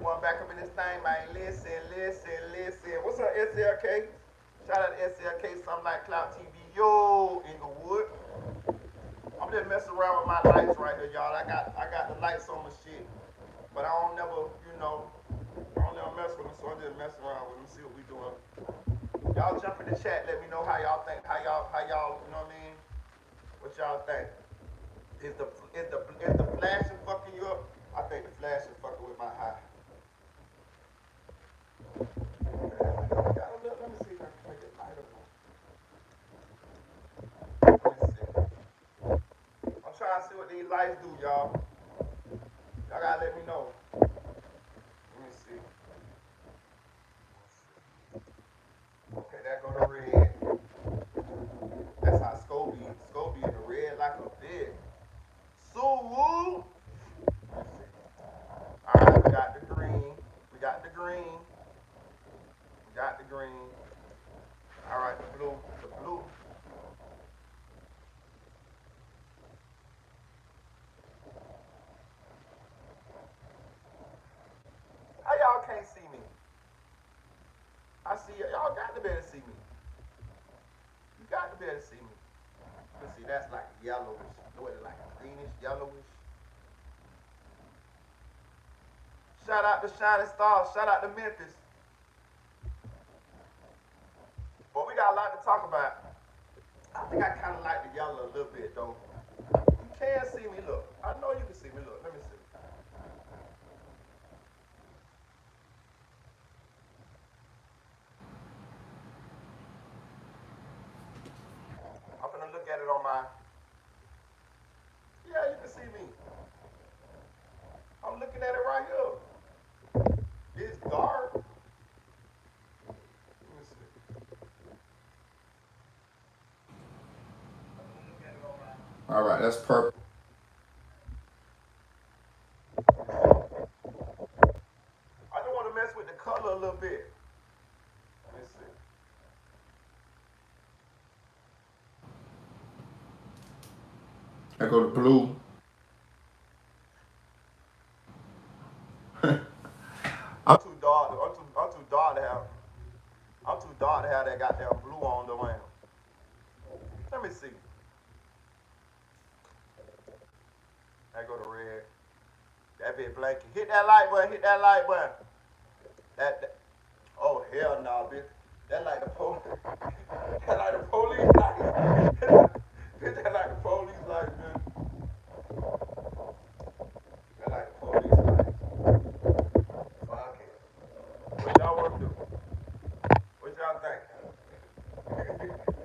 everyone back up in this thing, man. Listen. What's up, SLK? Shout out to SLK, something like Cloud TV. Yo, Inglewood. I'm just messing around with my lights right here, y'all. I got the lights on my shit. But I don't never, I don't never mess with them, so I'm just messing around with them, see what we doing. Y'all jump in the chat, let me know how y'all think, how y'all, you know what I mean? What y'all think? Is the flashing fucking you up? I think the flash is fucking with my eye. Let me see if I can make it lighter. Let me see. I'm trying to see what these lights do, y'all. Y'all gotta let me know. Let me see. Okay, that go to red. That's how Scobie in the red like a big. So woo. Let me see. Alright, we got the green. We got the green. We got the green. Alright, the blue. The blue. How y'all can't see me? I see y'all got to be able to see me. You got to be able to see me. Let's see, that's like yellowish. What is it, like greenish, yellowish? Shout out to Shining Stars. Shout out to Memphis. But we got a lot to talk about. I think I kind of like the yellow a little bit, though. You can see me, look. I know you can see me, look. Let me see. I'm gonna look at it on my. Yeah, you can see me. I'm looking at it right here. It's dark. Let me see. All right, that's purple. I just want to mess with the color a little bit. Let me see. I go to blue. I'm too dark. I'm too dark to have. I'm too dark to have that goddamn blue on the lamp. Let me see. I go to red. That bit blanket. Hit that light button. Hit that light button. That oh hell no, nah, bitch. That like the police. That like the police light. Bitch, that like the police light, man. That like the police light. Fuck it. What y'all want to do? What y'all think?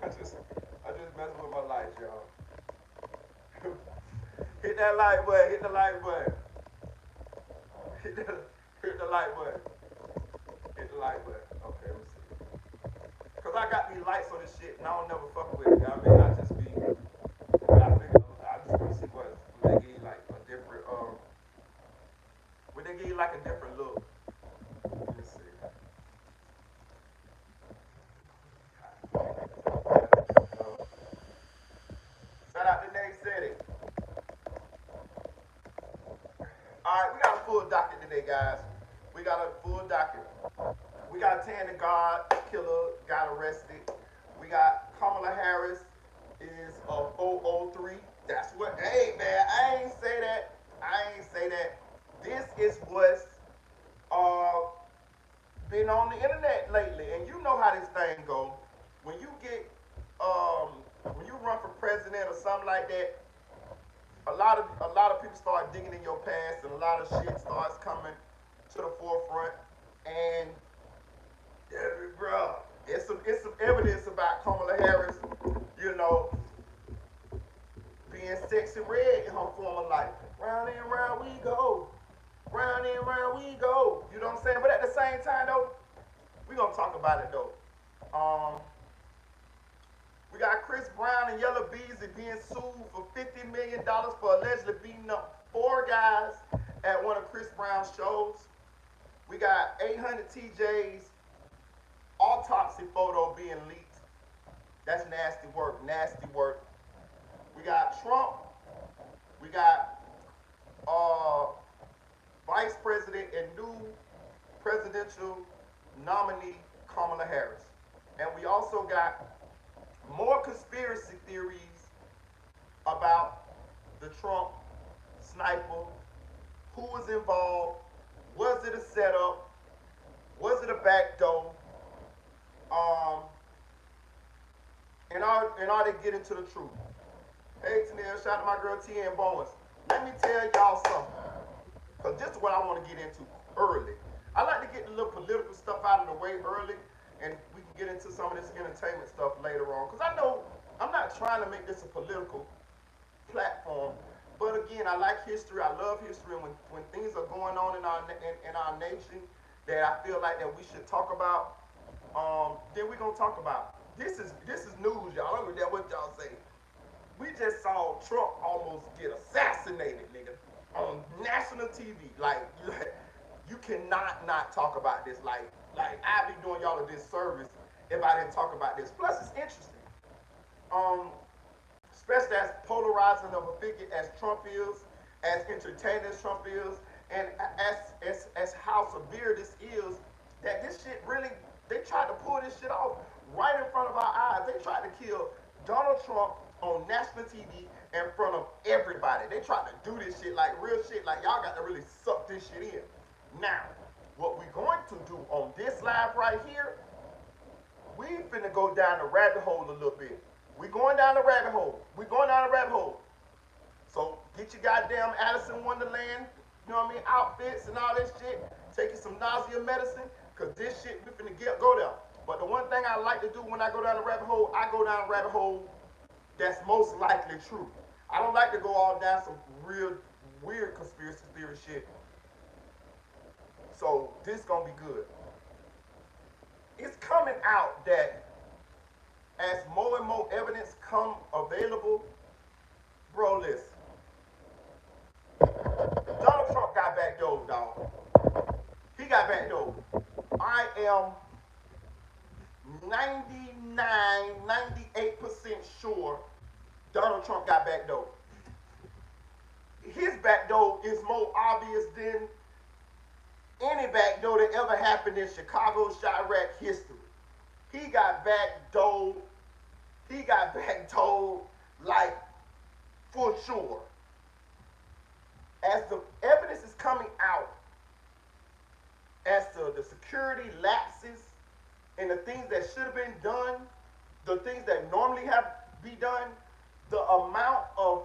I just messing with my lights, y'all. Hit that light button. Hit the light button. Hit the, hit the light button. Hit the light button. Okay, let me see. Cause I got these lights on this shit, and I don't never fuck with it. You know what I mean? I just be. I figure I just want to see what would they give you like a different would they give you like a different look? Let me see. Shout out to Nate City. Alright, we got a full docket today, guys. We got a full docket. We got Tanner God killer got arrested. We got Kamala Harris is a 003. That's what. Hey man, I ain't say that. I ain't say that. This is what's uh been on the internet lately, and you know how this thing go. When you get when you run for president or something like that, a lot of people start digging in your past, and a lot of shit starts coming to the forefront. And bro, it's some evidence about Kamala Harris, you know, being sexy red in her former life. Round and round we go, round and round we go. You know what I'm saying? But at the same time though, we gonna talk about it though. Um, we got Chris Brown and Yellow Beezy being sued for $50 million for allegedly beating up four guys at one of Chris Brown's shows. We got 800 TJ's autopsy photo being leaked. That's nasty work, nasty work. We got Trump. We got uh, Vice President and new presidential nominee Kamala Harris. And we also got more conspiracy theories about the Trump sniper. Who was involved? Was it a setup? Was it a backdoor? Um, and are they getting to the truth? Hey, Tanel, shout out to my girl T and Bowens. Let me tell y'all something, because this is what I want to get into early. I like to get the little political stuff out of the way early, and we can get into some of this entertainment stuff later on. Because I know I'm not trying to make this a political platform, but again, I like history. I love history, and when things are going on in our nation that I feel like that we should talk about, then we're gonna talk about. This is news, y'all. I don't know what y'all say. We just saw Trump almost get assassinated, nigga, on national TV. Like you cannot not talk about this. Like I'd be doing y'all a disservice if I didn't talk about this. Plus, it's interesting. Especially as polarizing of a figure as Trump is, as entertaining as Trump is, and as how severe this is. That this shit really, they tried to pull this shit off right in front of our eyes. They tried to kill Donald Trump on national TV in front of everybody. They tried to do this shit like real shit, like y'all got to really suck this shit in. Now, what we're going to do on this live right here, we finna go down the rabbit hole a little bit. We going down the rabbit hole. We going down the rabbit hole. So get your goddamn Alice in Wonderland, you know what I mean, outfits and all this shit. Take you some nausea medicine, cause this shit we finna go there. But the one thing I like to do when I go down the rabbit hole, I go down the rabbit hole that's most likely true. I don't like to go all down some real weird conspiracy theory shit. So this gonna be good. It's coming out that as more and more evidence come available, bro, listen. Donald Trump got backdoored, dog. He got backdoored. I am 99, 98% sure Donald Trump got backdoored. His backdoor is more obvious than any backdoor that ever happened in Chicago Chirac history. He got backdoored. He got backdoored like for sure. As the evidence is coming out as to the security lapses and the things that should have been done, the things that normally have be done, the amount of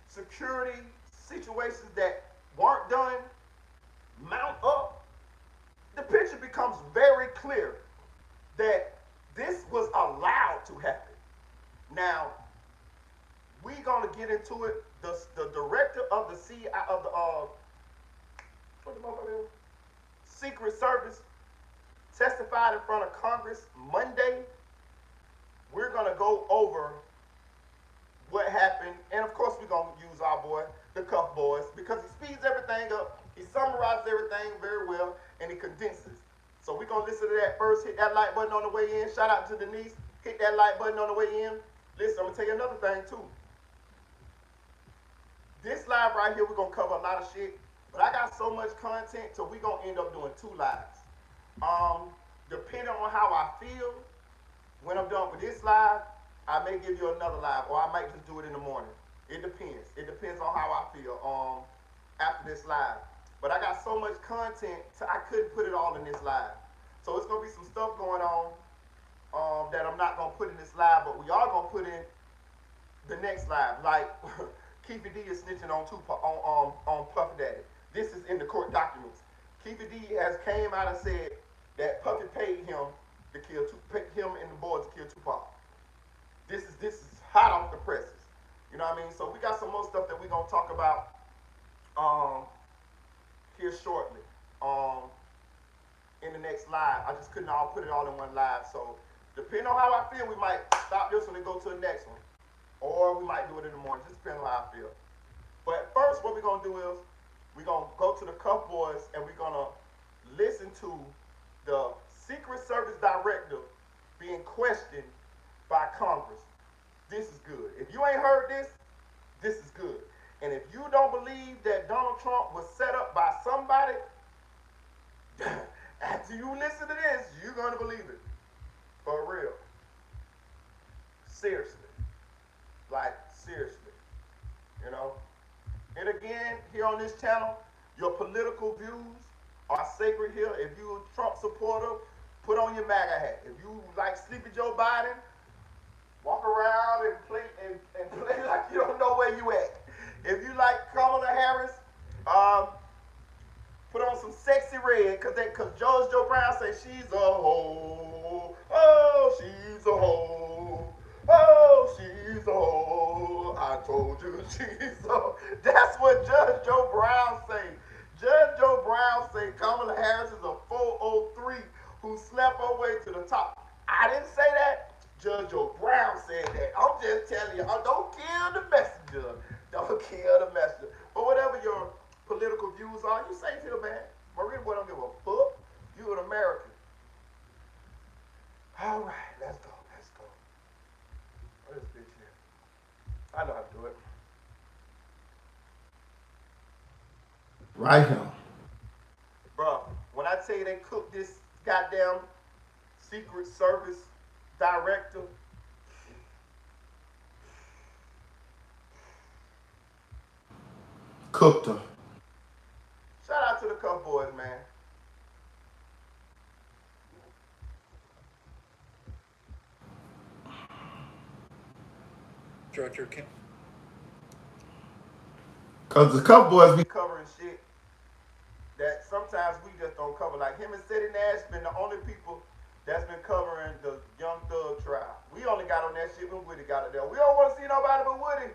security situations that weren't done mount up, the picture becomes very clear that this was allowed to happen. Now, we're gonna get into it. The director of the Secret Service testified in front of Congress Monday. We're gonna go over what happened, and of course we're gonna use our boy, the Cuff Boys, because he speeds everything up, he summarizes everything very well, and he condenses. So we're gonna listen to that first. Hit that like button on the way in. Shout out to Denise. Hit that like button on the way in. Listen, I'm gonna tell you another thing too. This live right here, we're gonna cover a lot of shit, but I got so much content, so we're gonna end up doing 2 lives. Depending on how I feel, when I'm done with this live, I may give you another live, or I might just do it in the morning. It depends. It depends on how I feel after this live. But I got so much content, I couldn't put it all in this live. So it's gonna be some stuff going on that I'm not gonna put in this live, but we are gonna put in the next live. Like Keefe D is snitching on Tupac on Puff Daddy. This is in the court documents. Keefe D has came out and said that Puffy paid him to kill him and the boys to kill Tupac. This is hot off the presses. You know what I mean? So we got some more stuff that we're gonna talk about here shortly. In the next live. I just couldn't all put it all in one live. So depending on how I feel, we might stop this one and go to the next one. Or we might do it in the morning. Just depending on how I feel. But first, what we're gonna do is we're gonna go to the Cuff Boys and we're gonna listen to the Secret Service director being questioned by Congress. This is good. If you ain't heard this, this is good. And if you don't believe that Donald Trump was set up by somebody, After you listen to this, you're gonna believe it. For real. Seriously. Like, seriously. You know? And again, here on this channel, your political views are sacred here. If you're a Trump supporter, put on your MAGA hat. If you like Sleepy Joe Biden, walk around and play like you don't know where you at. If you like Kamala Harris, um, put on some sexy red, cause George Joe Brown says she's a hoe. Oh, she's a hoe. Oh, she's a hoe. I told you she's a. That's what Judge Joe Brown say. Judge Joe Brown say Kamala Harris is a 403 who slept her way to the top. I didn't say that. Judge Joe Brown said that. I'm just telling you, don't kill the messenger. Don't kill the messenger. But whatever your political views are, you safe here, man. Maria boy don't give a fuck. You an American. All right, let's go. Let's go. What is this here? I know how to do it. Right here. Bro, when I tell you they cooked this goddamn Secret Service director, cooked her. Shout out to the Cuff Boys, man. Director Kim. Cause the Cuff Boys be covering shit that sometimes we just don't cover. Like him and City Nash been the only people that's been covering the Young Thug trial. We only got on that shit when Woody got it there. We don't want to see nobody but Woody.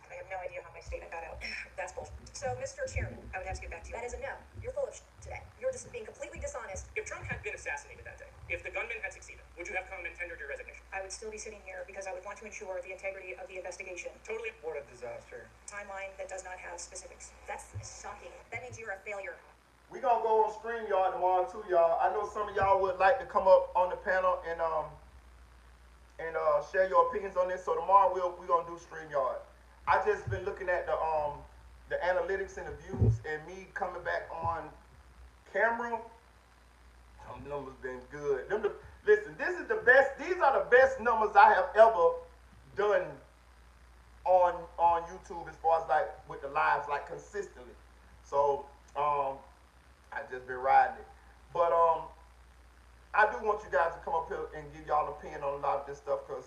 I have no idea how my statement got out. That's bullshit. So, Mr. Chairman, I would have to get back to you. That is a no. You're full of shit today. You're just being completely dishonest. If Trump had been assassinated that day, if the gunman had succeeded, would you have come and tendered your resignation? I would still be sitting here because I would want to ensure the integrity of the investigation. Totally. What a disaster. Timeline that does not have specifics. That's shocking. That means you're a failure. We gonna go on StreamYard tomorrow too, y'all. I know some of y'all would like to come up on the panel and share your opinions on this. So tomorrow we gonna do StreamYard. I just been looking at the analytics and the views, and me coming back on camera. Them numbers been good. Listen, this is the best. These are the best numbers I have ever done on YouTube as far as like with the lives, like consistently. So I just been riding it. But I do want you guys to come up here and give y'all an opinion on a lot of this stuff because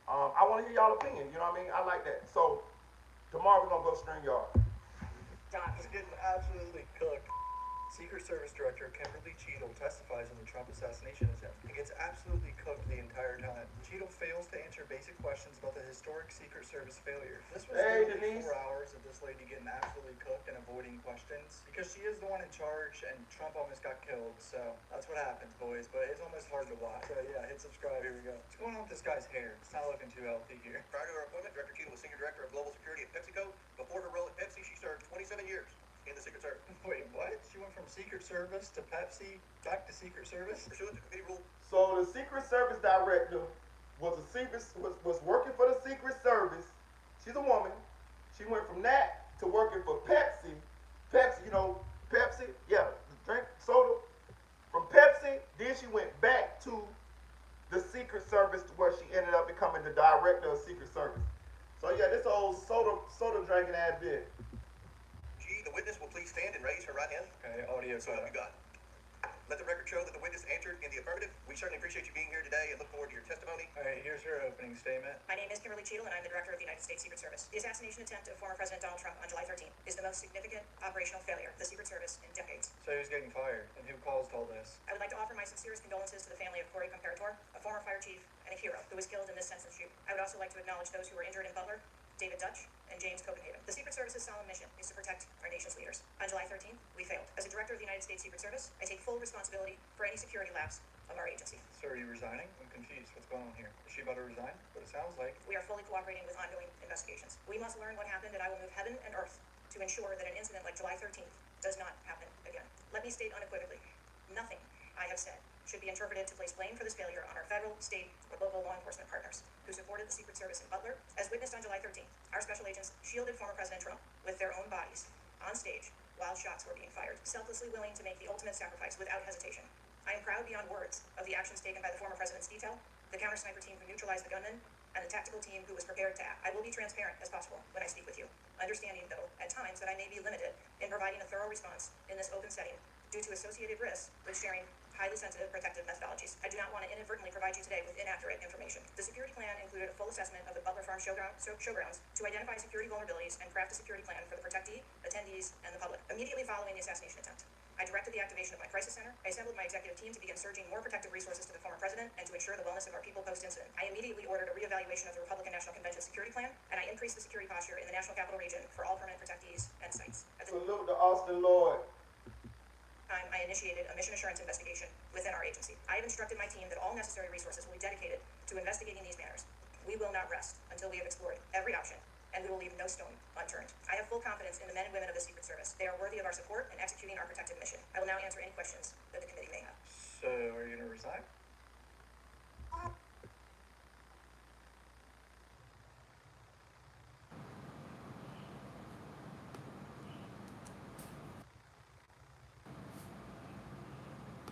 I want to hear y'all opinion. You know what I mean? I like that. So tomorrow we're gonna go StreamYard. He's getting absolutely cooked. Secret Service Director Kimberly Cheadle testifies on the Trump assassination attempt. He gets absolutely cooked the entire time. Cheadle fails to answer basic questions about the historic Secret Service failure. This was literally 4 hours of this lady getting absolutely cooked and avoiding questions because she is the one in charge and Trump almost got killed. So that's what happens, boys. But it's almost hard to watch. So yeah, hit subscribe. Here we go. What's going on with this guy's hair? It's not looking too healthy here. Prior to her appointment, Director Cheadle was Senior Director of Global Security at PepsiCo. Before her role at Pepsi, she served 27 years in the Secret Service. Wait, what? She went from Secret Service to Pepsi, back to Secret Service? Pursuant to committee rule. So the Secret Service director was working for the Secret Service. She's a woman. She went from that to working for Pepsi. Pepsi, you know, Pepsi, yeah, drink soda. From Pepsi, then she went back to the Secret Service where she ended up becoming the director of Secret Service. So yeah, this old soda drinking ass bitch. The witness will please stand and raise her right hand. Okay, audio. So help you God. Let the record show that the witness answered in the affirmative. We certainly appreciate you being here today and look forward to your testimony. All right, here's her opening statement. My name is Kimberly Cheadle, and I'm the Director of the United States Secret Service. The assassination attempt of former President Donald Trump on July 13th is the most significant operational failure of the Secret Service in decades. So who's getting fired, and who caused all this? I would like to offer my sincerest condolences to the family of Corey Comparator, a former fire chief and a hero who was killed in this senseless shoot. I would also like to acknowledge those who were injured in Butler, David Dutch, and James Copenhagen. The Secret Service's solemn mission is to protect our nation's leaders. On July 13th, we failed. As a Director of the United States Secret Service, I take full responsibility for any security lapse of our agency. So are you resigning? I'm confused. What's going on here? Is she about to resign? What it sounds like. We are fully cooperating with ongoing investigations. We must learn what happened, and I will move heaven and earth to ensure that an incident like July 13th does not happen again. Let me state unequivocally, nothing I have said should be interpreted to place blame for this failure on our federal, state, or local law enforcement partners who supported the Secret Service in Butler. As witnessed on July 13th, our special agents shielded former President Trump with their own bodies on stage while shots were being fired, selflessly willing to make the ultimate sacrifice without hesitation. I am proud beyond words of the actions taken by the former president's detail, the counter-sniper team who neutralized the gunman, and the tactical team who was prepared to act. I will be transparent as possible when I speak with you, understanding, though, at times that I may be limited in providing a thorough response in this open setting due to associated risks with sharing highly sensitive protective methodologies. I do not want to inadvertently provide you today with inaccurate information. The security plan included a full assessment of the Butler Farm showgrounds to identify security vulnerabilities and craft a security plan for the protectee, attendees, and the public. Immediately following the assassination attempt, I directed the activation of my crisis center. I assembled my executive team to begin surging more protective resources to the former president and to ensure the wellness of our people post-incident. I immediately ordered a reevaluation of the Republican National Convention security plan, and I increased the security posture in the National Capital Region for all permanent protectees and sites. At the Salute to Austin Lloyd. time, I initiated a mission assurance investigation within our agency. I have instructed my team that all necessary resources will be dedicated to investigating these matters. We will not rest until we have explored every option, and we will leave no stone unturned. I have full confidence in the men and women of the Secret Service. They are worthy of our support in executing our protective mission. I will now answer any questions that the committee may have. So, are you going to resign?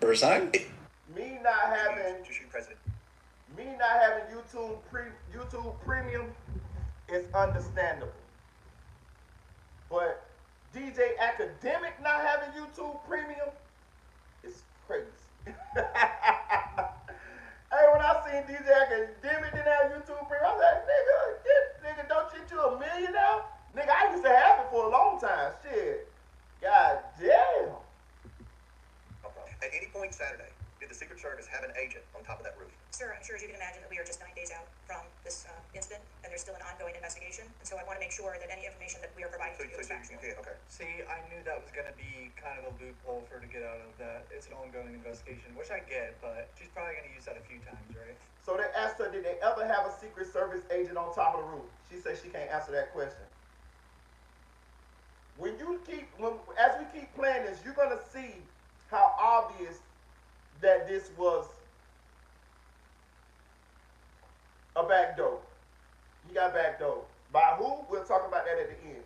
Resign? Me not having To shoot president. YouTube Premium is understandable. But DJ Academic not having YouTube Premium is crazy. Hey, when I seen DJ Academic didn't have YouTube Premium, I was like, nigga, don't you $1 million now? Nigga, I used to have it for a long time. Shit. God damn. No problem. At any point Saturday, did the Secret Service have an agent on top of that roof? Sir, I'm sure as you can imagine that we are just 9 days out from this incident, and there's still an ongoing investigation, and so I want to make sure that any information that we are providing to you is factual. You can't, okay. See, I knew that was going to be kind of a loophole for her to get out of that. It's an ongoing investigation, which I get, but she's probably going to use that a few times, right? So they asked her, did they ever have a Secret Service agent on top of the roof? She said she can't answer that question. As we keep playing this, you're gonna see how obvious that this was a backdoor. You got backdoor. By who? We'll talk about that at the end.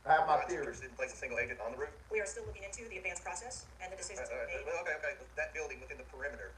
I have my theory. Didn't place a single agent on the roof? We are still looking into the advanced process and the decisions that were made. Well, okay. That building within the perimeter,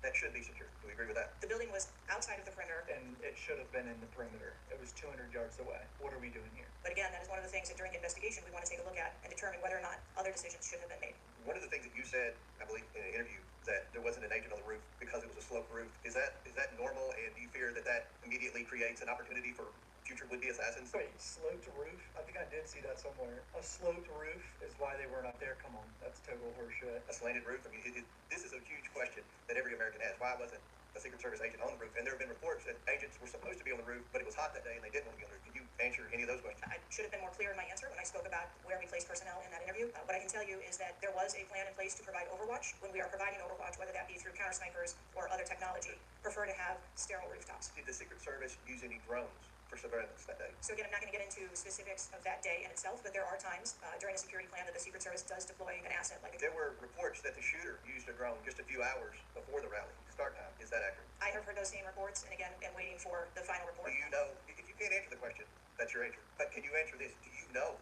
that should be secure. Do we agree with that? The building was outside of the perimeter, And it should have been in the perimeter. It was 200 yards away. What are we doing here? but again, that is one of the things that during the investigation we want to take a look at and determine whether or not other decisions should have been made. One of the things that you said, I believe, in an interview, that there wasn't an agent on the roof because it was a sloped roof. Is that normal, and do you fear that immediately creates an opportunity for future would-be assassins? Wait, sloped roof? I think I did see that somewhere. A sloped roof is why they weren't up there. Come on, that's total horseshit. A slanted roof? I mean, this is a huge question that every American has. Why wasn't a Secret Service agent on the roof? And there have been reports that agents were supposed to be on the roof, but it was hot that day and they didn't want to be on the roof. Can you answer any of those questions? I should have been more clear in my answer when I spoke about where we placed personnel in that interview. What I can tell you is that there was a plan in place to provide overwatch. When we are providing overwatch, whether that be through counter snipers or other technology, prefer to have sterile rooftops. Did the Secret Service use any drones for surveillance that day? So again, I'm not going to get into specifics of that day in itself, but there are times during the security plan that the Secret Service does deploy an asset like a There were reports that the shooter used a drone just a few hours before the rally start time. Is that accurate? I have heard those same reports, and again, am waiting for the final report. Do you know? If you can't answer the question, that's your answer. But can you answer this? Do you know?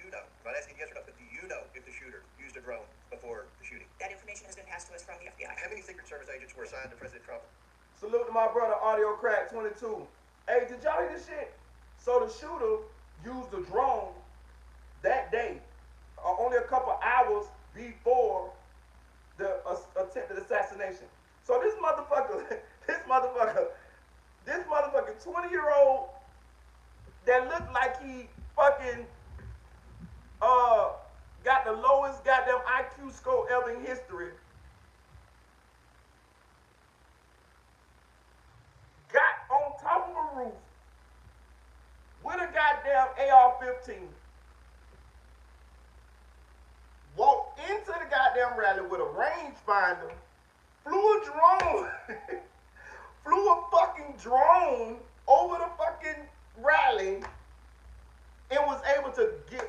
I'm not asking yes or no, but do you know if the shooter used a drone before the shooting? That information has been passed to us from the FBI. How many Secret Service agents were assigned to President Trump? Salute to my brother Audio Crack 22. Hey, did y'all hear this shit? So the shooter used a drone that day, only a couple hours before the attempted assassination. So this motherfucker, 20-year-old that looked like he fucking got the lowest goddamn IQ score ever in history, got on top of a roof with a goddamn AR-15, walked into the goddamn rally with a rangefinder, flew a drone, flew a fucking drone over the fucking rally, and was able to get,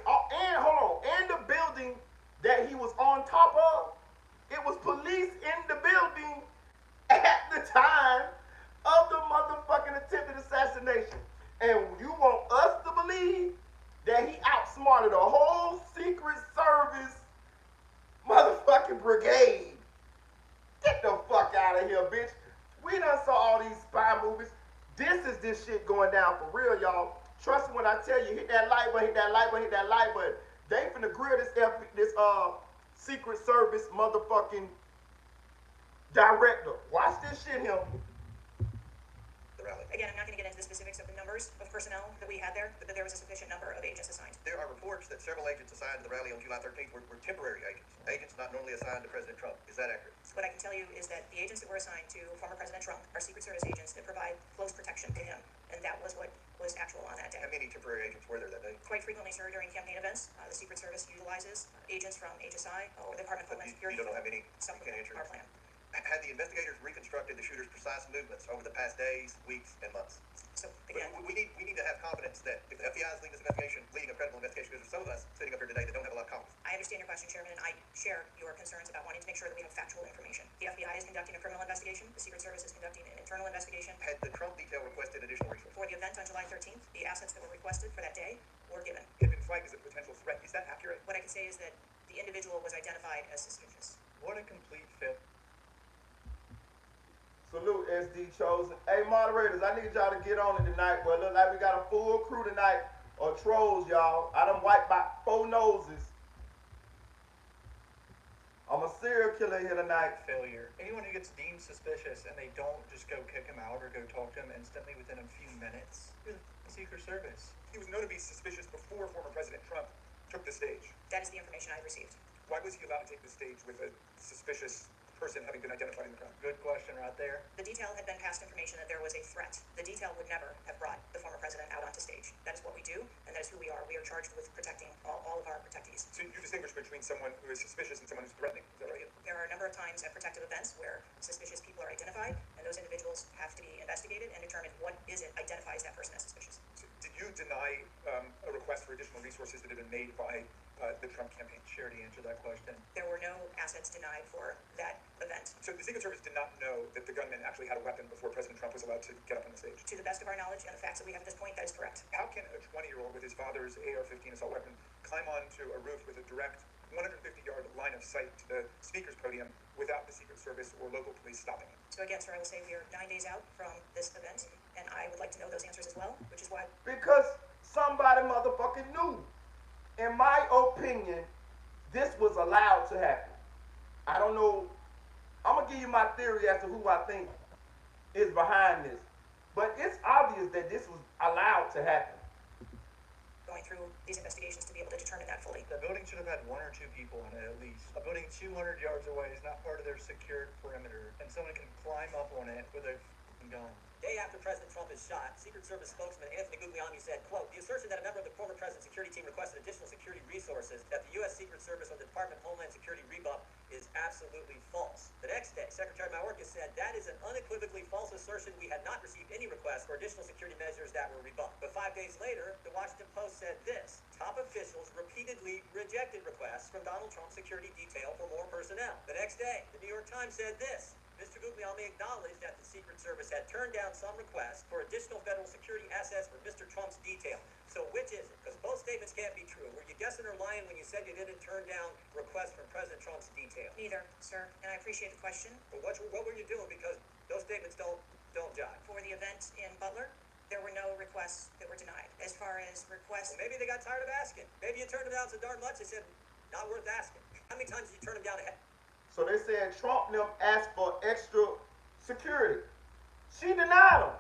and the building that he was on top of, it was police in the building at the time of the motherfucking attempted assassination. And you want us to believe that he outsmarted a whole of here, bitch. We done saw all these spy movies. This shit going down for real, y'all. Trust me when I tell you, hit that like button, hit that like button, hit that like button. They finna grill this Secret Service motherfucking director. Watch this shit here. The rally. Again, I'm not going to get into the specifics of the numbers of personnel that we had there, but there was a sufficient number of agents assigned. There are reports that several agents assigned to the rally on July 13th were temporary agents. Agents not normally assigned to President Trump. Is that accurate? What I can tell you is that the agents that were assigned to former President Trump are Secret Service agents that provide close protection to him, and that was what was actual on that day. How many temporary agents were there that day? Quite frequently, sir, during campaign events, the Secret Service utilizes agents from HSI or the Department of Homeland Security. You don't know how many? Some You can't answer. our plan. Had the investigators reconstructed the shooter's precise movements over the past days, weeks, and months? So again, We need to have confidence that if the FBI is leading this investigation, leading a credible investigation, because there's some of us sitting up here today that don't have a lot of confidence. I understand your question, Chairman, and I share your concerns about wanting to make sure that we have factual information. The FBI is conducting a criminal investigation. The Secret Service is conducting an internal investigation. Had the Trump detail requested additional resources? For the event on July 13th, the assets that were requested for that day were given. Had been flagged as a potential threat. Is that accurate? What I can say is that the individual was identified as suspicious. What a complete fit. Salute, SD Chosen. Hey, moderators, I need y'all to get on it tonight. Well, look like we got a full crew tonight of trolls, y'all. I done wiped by 4 noses. I'm a serial killer here tonight. Failure. Anyone who gets deemed suspicious and they don't just go kick him out or go talk to him instantly within a few minutes, you're the Secret Service. He was known to be suspicious before former President Trump took the stage. That is the information I received. Why was he allowed to take the stage with a suspicious person having been identified in the crowd? Good question right there. The detail had been past information that there was a threat. The detail would never have brought the former president out onto stage. That is what we do, and that is who we are. We are charged with protecting all of our protectees. So you distinguish between someone who is suspicious and someone who's threatening. Is that right? There are a number of times at protective events where suspicious people are identified, and those individuals have to be investigated and determined what is it identifies that person as suspicious. So did you deny a request for additional resources that had been made by the Trump campaign? Charity, answer that question. There were no assets denied for that event. So the Secret Service did not know that the gunman actually had a weapon before President Trump was allowed to get up on the stage. To the best of our knowledge and the facts that we have at this point, that is correct. How can a 20-year-old with his father's AR-15 assault weapon climb onto a roof with a direct 150-yard line of sight to the speaker's podium without the Secret Service or local police stopping him? So again, sir, I will say we are 9 days out from this event, and I would like to know those answers as well, which is why Because somebody motherfucking knew. In my opinion, this was allowed to happen. I don't know. I'm going to give you my theory as to who I think is behind this. But it's obvious that this was allowed to happen. going through these investigations to be able to determine that fully. The building should have had 1 or 2 people in it at least. A building 200 yards away is not part of their secured perimeter, and someone can climb up on it with a gun. Day after President Trump is shot, Secret Service spokesman Anthony Guglielmi said, quote, the assertion that a member of the former president's security team requested additional security resources that the U.S. Secret Service or the Department of Homeland Security rebuff is absolutely false. The next day, Secretary Mayorkas said that is an unequivocally false assertion. We had not received any requests for additional security measures that were rebuffed. But 5 days later, the Washington Post said this. Top officials repeatedly rejected requests from Donald Trump's security detail for more personnel. The next day, the New York Times said this. Mr. Guglielmi acknowledged that the Secret Service had turned down some requests for additional federal security assets for Mr. Trump's detail. So which is it? Because both statements can't be true. Were you guessing or lying when you said you didn't turn down requests from President Trump's detail? Neither, sir, and I appreciate the question. But what were you doing? Because those statements don't jive. For the event in Butler, there were no requests that were denied. As far as requests, Well, maybe they got tired of asking. Maybe you turned them down so darn much they said, not worth asking. How many times did you turn them down ahead? So they said Trump and them asked for extra security. She denied them.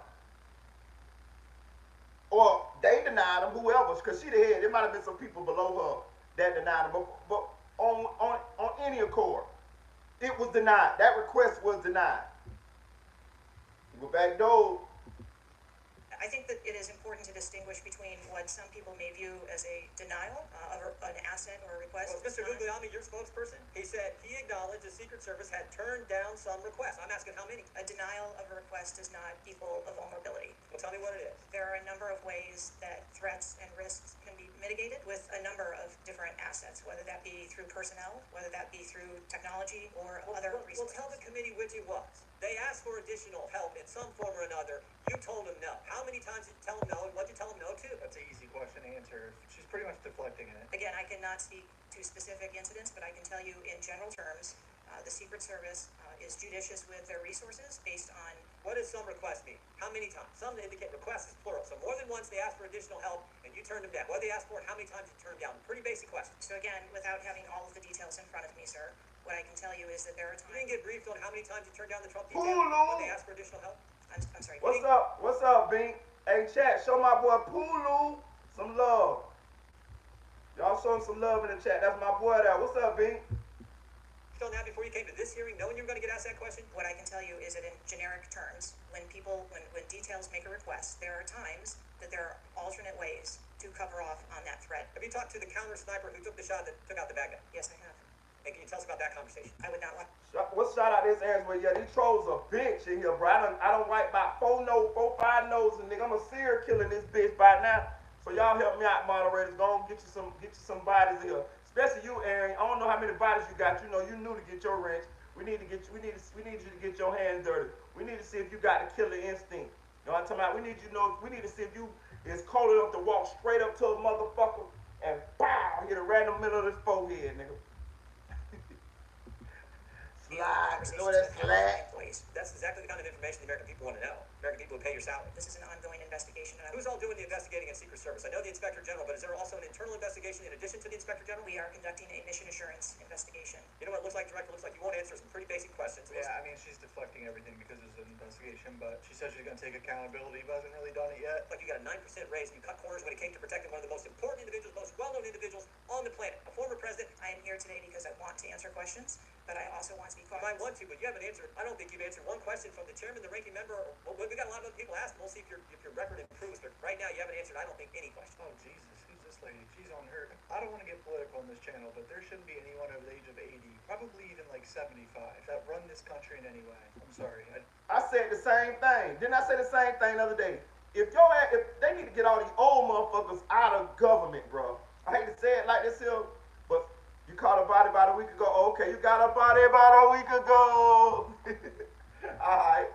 Or they denied them, whoever, because she the head. There might have been some people below her that denied them. But on any accord, it was denied. That request was denied. You go back door. I think that it is important to distinguish between what some people may view as a denial of an asset or a request. Well, Mr. Guglielmi, your spokesperson, he said he acknowledged the Secret Service had turned down some requests. I'm asking how many? A denial of a request does not equal a vulnerability. Well, tell me what it is. There are a number of ways that threats and risks can be mitigated with a number of different assets, whether that be through personnel, whether that be through technology or other Well, resources. tell the committee which it was. They asked for additional help in some form or another. You told them no. How many times did you tell them no, and what did you tell them no to? That's an easy question to answer. She's pretty much deflecting it. Again, I cannot speak to specific incidents, but I can tell you in general terms, the Secret Service is judicious with their resources based on. What does some request mean? How many times? Some indicate request is plural. So more than once they ask for additional help and you turned them down. What did they ask for and how many times you turned down? Pretty basic question. So again, without having all of the details in front of me, sir, what I can tell you is that there are You didn't times. get briefed on how many times you turned down the Trump detail Pulu. when they asked for additional help? I'm sorry. What's up? What's up, Bink? Hey, chat, show my boy Pulu some love. Y'all show him some love in the chat. That's my boy there. What's up, Bink? On that before you came to this hearing, knowing you were going to get asked that question? What I can tell you is that in generic terms, when details make a request, there are times that there are alternate ways to cover off on that threat. Have you talked to the counter sniper who took the shot that took out the bad guy? Yes, I have. And can you tell us about that conversation? I would not want. What's shout out this ass with? Yeah, these trolls a bitch in here, bro. I don't wipe about 4 5 noses, and nigga, I'm a serial killer in this bitch by now. So y'all help me out, moderators. Go on, get you some bodies in here. Especially you, Aaron. I don't know how many bodies you got. You know, you new to get your wrench. We need you to get your hands dirty. We need to see if you got the killer instinct. You know what I'm talking about? We need to see if you is cold enough to walk straight up to a motherfucker and pow, hit it right in the middle of his forehead, nigga. Slide, you know that slide? That's exactly the kind of information the American people want to know. American people who pay your salary. This is an ongoing investigation. And Who's all doing the investigating in Secret Service? I know the Inspector General, but is there also an internal investigation in addition to the Inspector General? we are conducting a mission assurance investigation. You know what it looks like, Director? It looks like you won't answer some pretty basic questions. Yeah, I mean, she's deflecting everything because it's an investigation, but she said she's going to take accountability, but hasn't really done it yet. Like you got a 9% raise and you cut corners when it came to protecting one of the most important individuals, most well-known individuals on the planet, a former president. I am here today because I want to answer questions, but I also want to be You might cautious. want to, but you haven't answered. I don't think you've answered one question from the chairman, the ranking member. Well, we got a lot of other people asking. We'll see if your record improves. But right now, you haven't answered. I don't think any question. Oh, Jesus, who's this lady? She's on her. I don't want to get political on this channel, but there shouldn't be anyone over the age of 80, probably even like 75, that run this country in any way. I'm sorry. I said the same thing. Didn't I say the same thing the other day? If they need to get all these old motherfuckers out of government, bro. I hate to say it like this here, but you caught a body about a week ago. Okay, you got a body about a week ago. Alright.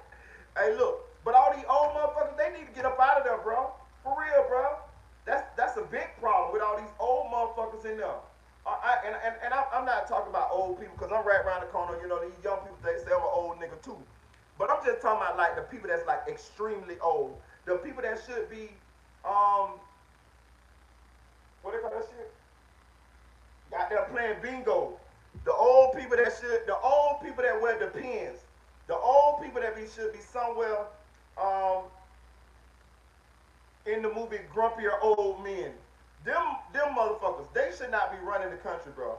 Hey, look, but all these old motherfuckers, they need to get up out of there, bro. For real, bro. That's a big problem with all these old motherfuckers in there. I'm not talking about old people because I'm right around the corner. You know, these young people, they say I'm an old nigga too. But I'm just talking about like the people that's like extremely old. The people that should be, what they call that shit? Got there playing bingo. The old people that wear the pins. The old people that should be somewhere, in the movie Grumpier Old Men. Them motherfuckers, they should not be running the country, bro.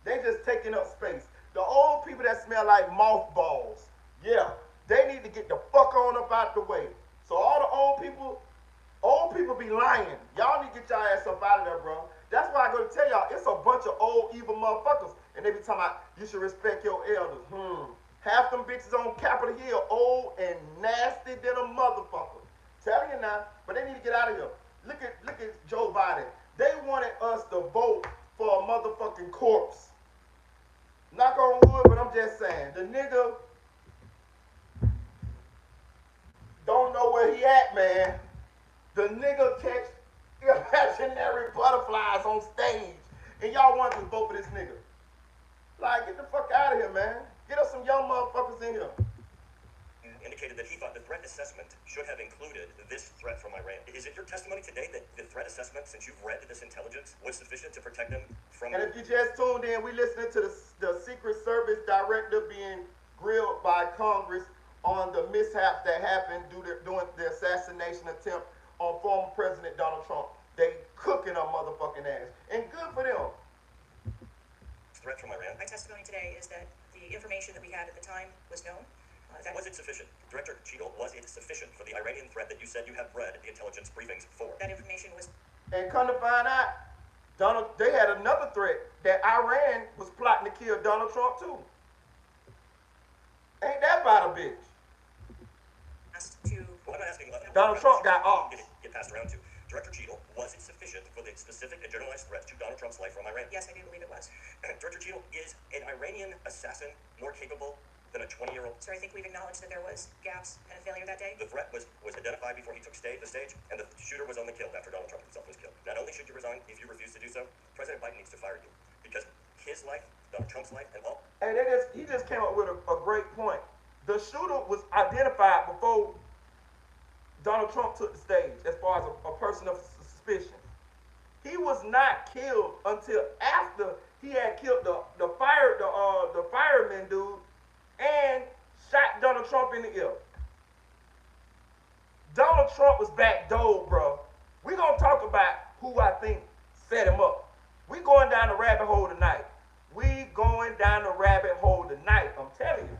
They just taking up space. The old people that smell like mothballs, yeah, they need to get the fuck on up out the way. So all the old people be lying. Y'all need to get y'all ass up out of there, bro. That's why I go to tell y'all, it's a bunch of old evil motherfuckers. And they be talking about, you should respect your elders. Half them bitches on Capitol Hill, old and nasty than a motherfucker. Telling you now, but they need to get out of here. Look at Joe Biden. They wanted us to vote for a motherfucking corpse. Knock on wood, but I'm just saying, the nigga don't know where he at, man. The nigga catch imaginary butterflies on stage, and y'all want to vote for this nigga. Like, get the fuck out of here, man. Get us some young motherfuckers in here. Indicated that he thought the threat assessment should have included this threat from Iran. Is it your testimony today that the threat assessment, since you've read this intelligence, was sufficient to protect them from... And if you just tuned in, we listening to the Secret Service director being grilled by Congress on the mishaps that happened during the assassination attempt on former President Donald Trump. They cooking a motherfucking ass. And good for them. Threat from Iran. My testimony today is that the information that we had at the time was known. Was it sufficient? Director Cheadle, was it sufficient for the Iranian threat that you said you have read the intelligence briefings for? That information was. And come to find out, they had another threat that Iran was plotting to kill Donald Trump too. Ain't that about a bitch? Asked to. Well, I'm not asking... Donald Trump got off. Get passed around to. Director Cheadle, was it sufficient for the specific and generalized threat to Donald Trump's life from Iran? Yes, I do believe it was. Director Cheadle, is an Iranian assassin more capable than a 20-year-old? Sir, I think we've acknowledged that there was gaps and a failure that day. The threat was identified before he took the stage, and the shooter was on the kill after Donald Trump himself was killed. Not only should you resign if you refuse to do so, President Biden needs to fire you, because his life, Donald Trump's life, and all. And he just came up with a great point. The shooter was identified before Donald Trump took the stage as far as a person of suspicion. He was not killed until after he had killed the fireman dude and shot Donald Trump in the ear. Donald Trump was backdoored, bro. We gonna talk about who I think set him up. We going down the rabbit hole tonight. We going down the rabbit hole tonight. I'm telling you.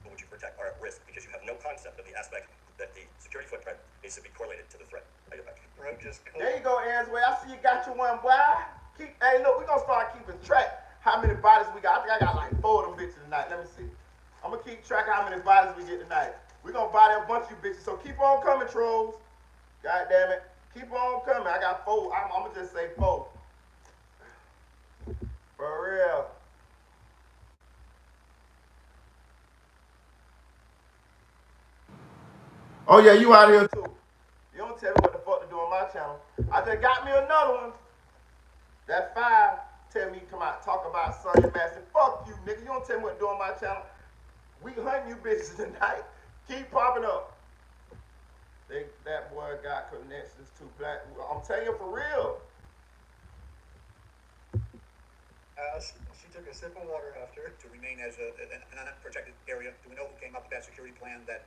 Who would you protect are at risk because you have no concept of the aspect that the security footprint needs to be correlated to the threat. There you go, Answay. I see you got your one, boy. Hey, look, we gonna start keeping track how many bodies we got. I think I got like 4 of them bitches tonight. Let me see. I'm gonna keep track of how many bodies we get tonight. We gonna body a bunch of you bitches. So keep on coming, trolls. God damn it. Keep on coming. I got 4. I'm gonna just say 4. For real. Oh yeah, you out here too. You don't tell me what the fuck to do on my channel. I just got me another one. That 5 tell me come out talk about Sunday Massive. Fuck you, nigga. You don't tell me what to do on my channel. We hunting you bitches tonight. Keep popping up. That boy got connections to black. I'm telling you for real. She took a sip of water after. To remain as an unprotected area, do we know who came up with that security plan that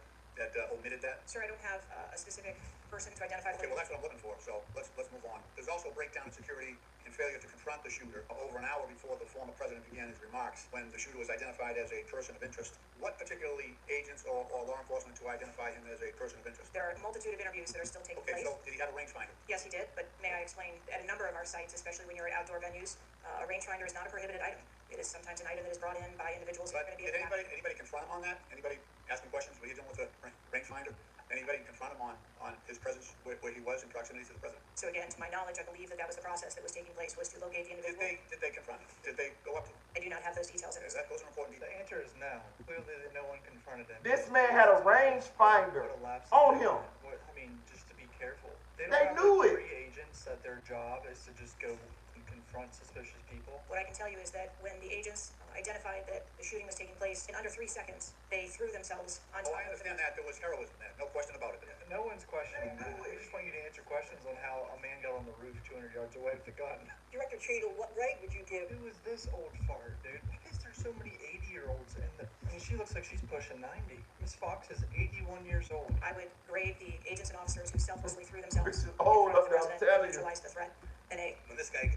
omitted that? Sir, I don't have a specific person to identify. Okay, well that's what I'm looking for. So let's move on. There's also a breakdown in security and failure to confront the shooter over an hour before the former president began his remarks when the shooter was identified as a person of interest. What particularly agents or law enforcement to identify him as a person of interest? There are a multitude of interviews that are still taking place. So did he have a rangefinder? Yes, he did, but may I explain, at a number of our sites, especially when you're at outdoor venues, a rangefinder is not a prohibited item. It is sometimes an item that is brought in by individuals who are But going to be did anybody confront him on that? Anybody ask him questions? Were you dealing with a rangefinder? Anybody confront him on his presence where he was in proximity to the president? So again, to my knowledge, I believe that was the process that was taking place, was to locate the individual. Did they confront him? Did they go up to him? I do not have those details in this. Those are important The details. answer is no. Clearly, no one confronted him. This man had a rangefinder on him. I mean, just to be careful. They They don't knew have it. 3 agents that their job is to just go and confront suspicious people. What I can tell you is that when the agents identified that the shooting was taking place, in under 3 seconds, they threw themselves on top I of the understand that. There was heroism there. No question about it. No one's questioning that. I just want you to answer questions on how a man got on the roof 200 yards away with a gun. Director Cheadle, what right would you give? Who is this old fart, dude? Why is there so many 80-year-olds in the... I mean, she looks like she's pushing 90. Miss Fox is 81 years old. I would grade the agents and officers who selflessly threw themselves This is in front old of the up there, I'm president telling and you. neutralized the threat an A. When this guy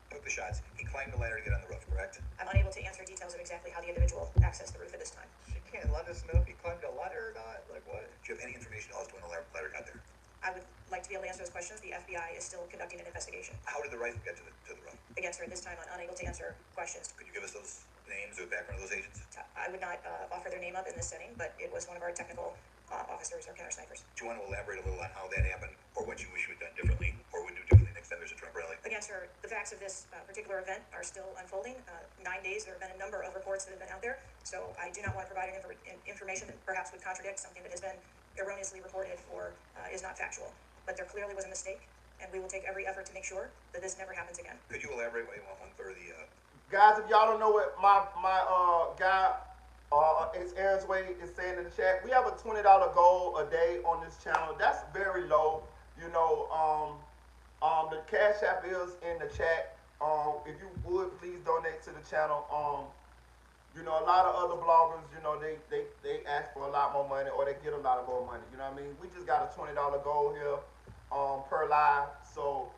took the shots, he climbed the ladder to get on the roof, correct? I'm unable to answer details of exactly how the individual accessed the roof at this time. She can't let us know if he climbed a ladder or not. Like, what? Do you have any information as to when the ladder got there? I would like to be able to answer those questions. The FBI is still conducting an investigation. How did the rifle get to the roof? Again, sir, at this time, I'm unable to answer questions. Could you give us those names or background of those agents? I would not offer their name up in this setting, but it was one of our technical officers or counter snipers. Do you want to elaborate a little on how that happened, or what you wish you had done differently, or would do differently next time there's a Trump rally? Again, sir, the facts of this particular event are still unfolding. 9 days, there have been a number of reports that have been out there, so I do not want to provide information that perhaps would contradict something that has been erroneously reported or is not factual. But there clearly was a mistake, and we will take every effort to make sure that this never happens again. Could you elaborate why you want 1/3 of the... Guys, if y'all don't know what my guy it's Aaron's Way is saying in the chat, we have a $20 goal a day on this channel. That's very low. You know, the Cash App is in the chat. If you would please donate to the channel. You know, a lot of other bloggers, you know, they ask for a lot more money or they get a lot of more money. You know what I mean? We just got a $20 goal here per live. So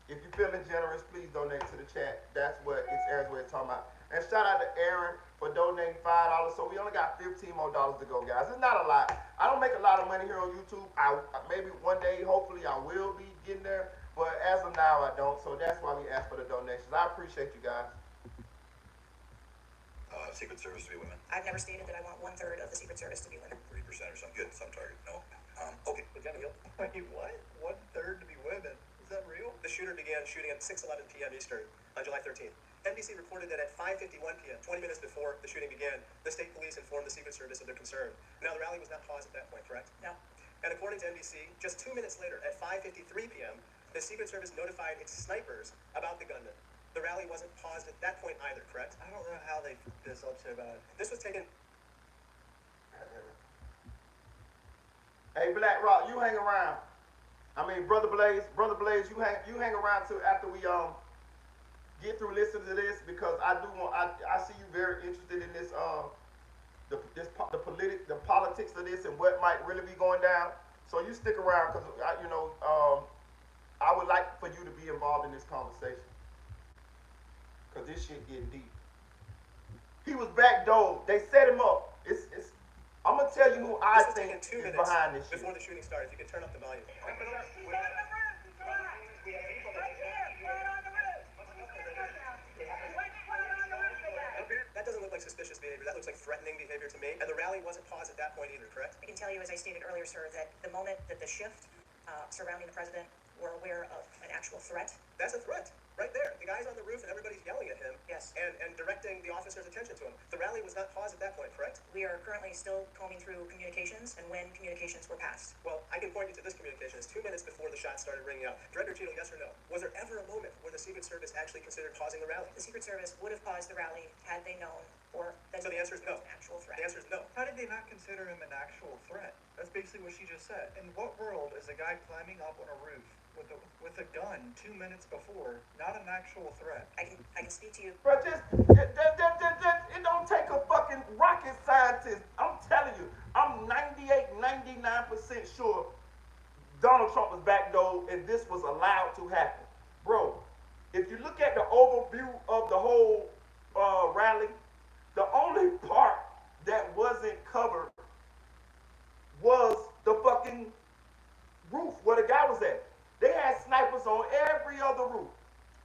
if you're feeling generous, please donate to the chat. That's what it's Aaron's Way talking about. And shout out to Aaron for donating $5. So we only got $15 more to go, guys. It's not a lot. I don't make a lot of money here on YouTube. Maybe one day, hopefully, I will be getting there. But as of now, I don't. So that's why we ask for the donations. I appreciate you guys. Secret Service to be women? I've never stated that I want 1/3 of the Secret Service to be women. 3% or something. Good, some target. No. Okay. Wait, what? 1/3 to be women? Is that real? The shooter began shooting at 6:11 p.m. Eastern on July 13th. NBC reported that at 5:51 p.m., 20 minutes before the shooting began, the state police informed the Secret Service of their concern. Now, the rally was not paused at that point, correct? No. And according to NBC, just 2 minutes later, at 5:53 p.m., the Secret Service notified its snipers about the gunman. The The rally wasn't paused at that point either, correct? I don't know how they put this up so bad. This was taken. Hey, Black Rock, you hang around. I mean, Brother Blaze, you hang around till after we get through listening to this, because I see you very interested in this the politics of this and what might really be going down. So you stick around, because I would like for you to be involved in this conversation, because this shit getting deep. He was backdoored. They set him up. I'm gonna tell you who I think is behind this shit. Before the shooting started, if you could turn up the volume. That doesn't look like suspicious behavior. That looks like threatening behavior to me. And the rally wasn't paused at that point either, correct? I can tell you, as I stated earlier, sir, that the moment that the shift surrounding the president were aware of an actual threat. That's a threat, right there. The guy's on the roof and everybody's yelling at him. Yes. And directing the officer's attention to him. The rally was not paused at that point, correct? We are currently still combing through communications and when communications were passed. Well, I can point you to this communication. It's 2 minutes before the shots started ringing out. Director Cheadle, yes or no? Was there ever a moment where the Secret Service actually considered pausing the rally? The Secret Service would have paused the rally had they known, or that So the answer is no. an actual threat. The answer is no. How did they not consider him an actual threat? That's basically what she just said. In what world is a guy climbing up on a roof with a gun 2 minutes before not an actual threat? I can speak to you. Bro, it don't take a fucking rocket scientist. I'm telling you, I'm 99% sure Donald Trump was backdoored and this was allowed to happen. Bro, if you look at the overview of the whole rally, the only part that wasn't covered was the fucking roof where the guy was at. They had snipers on every other roof.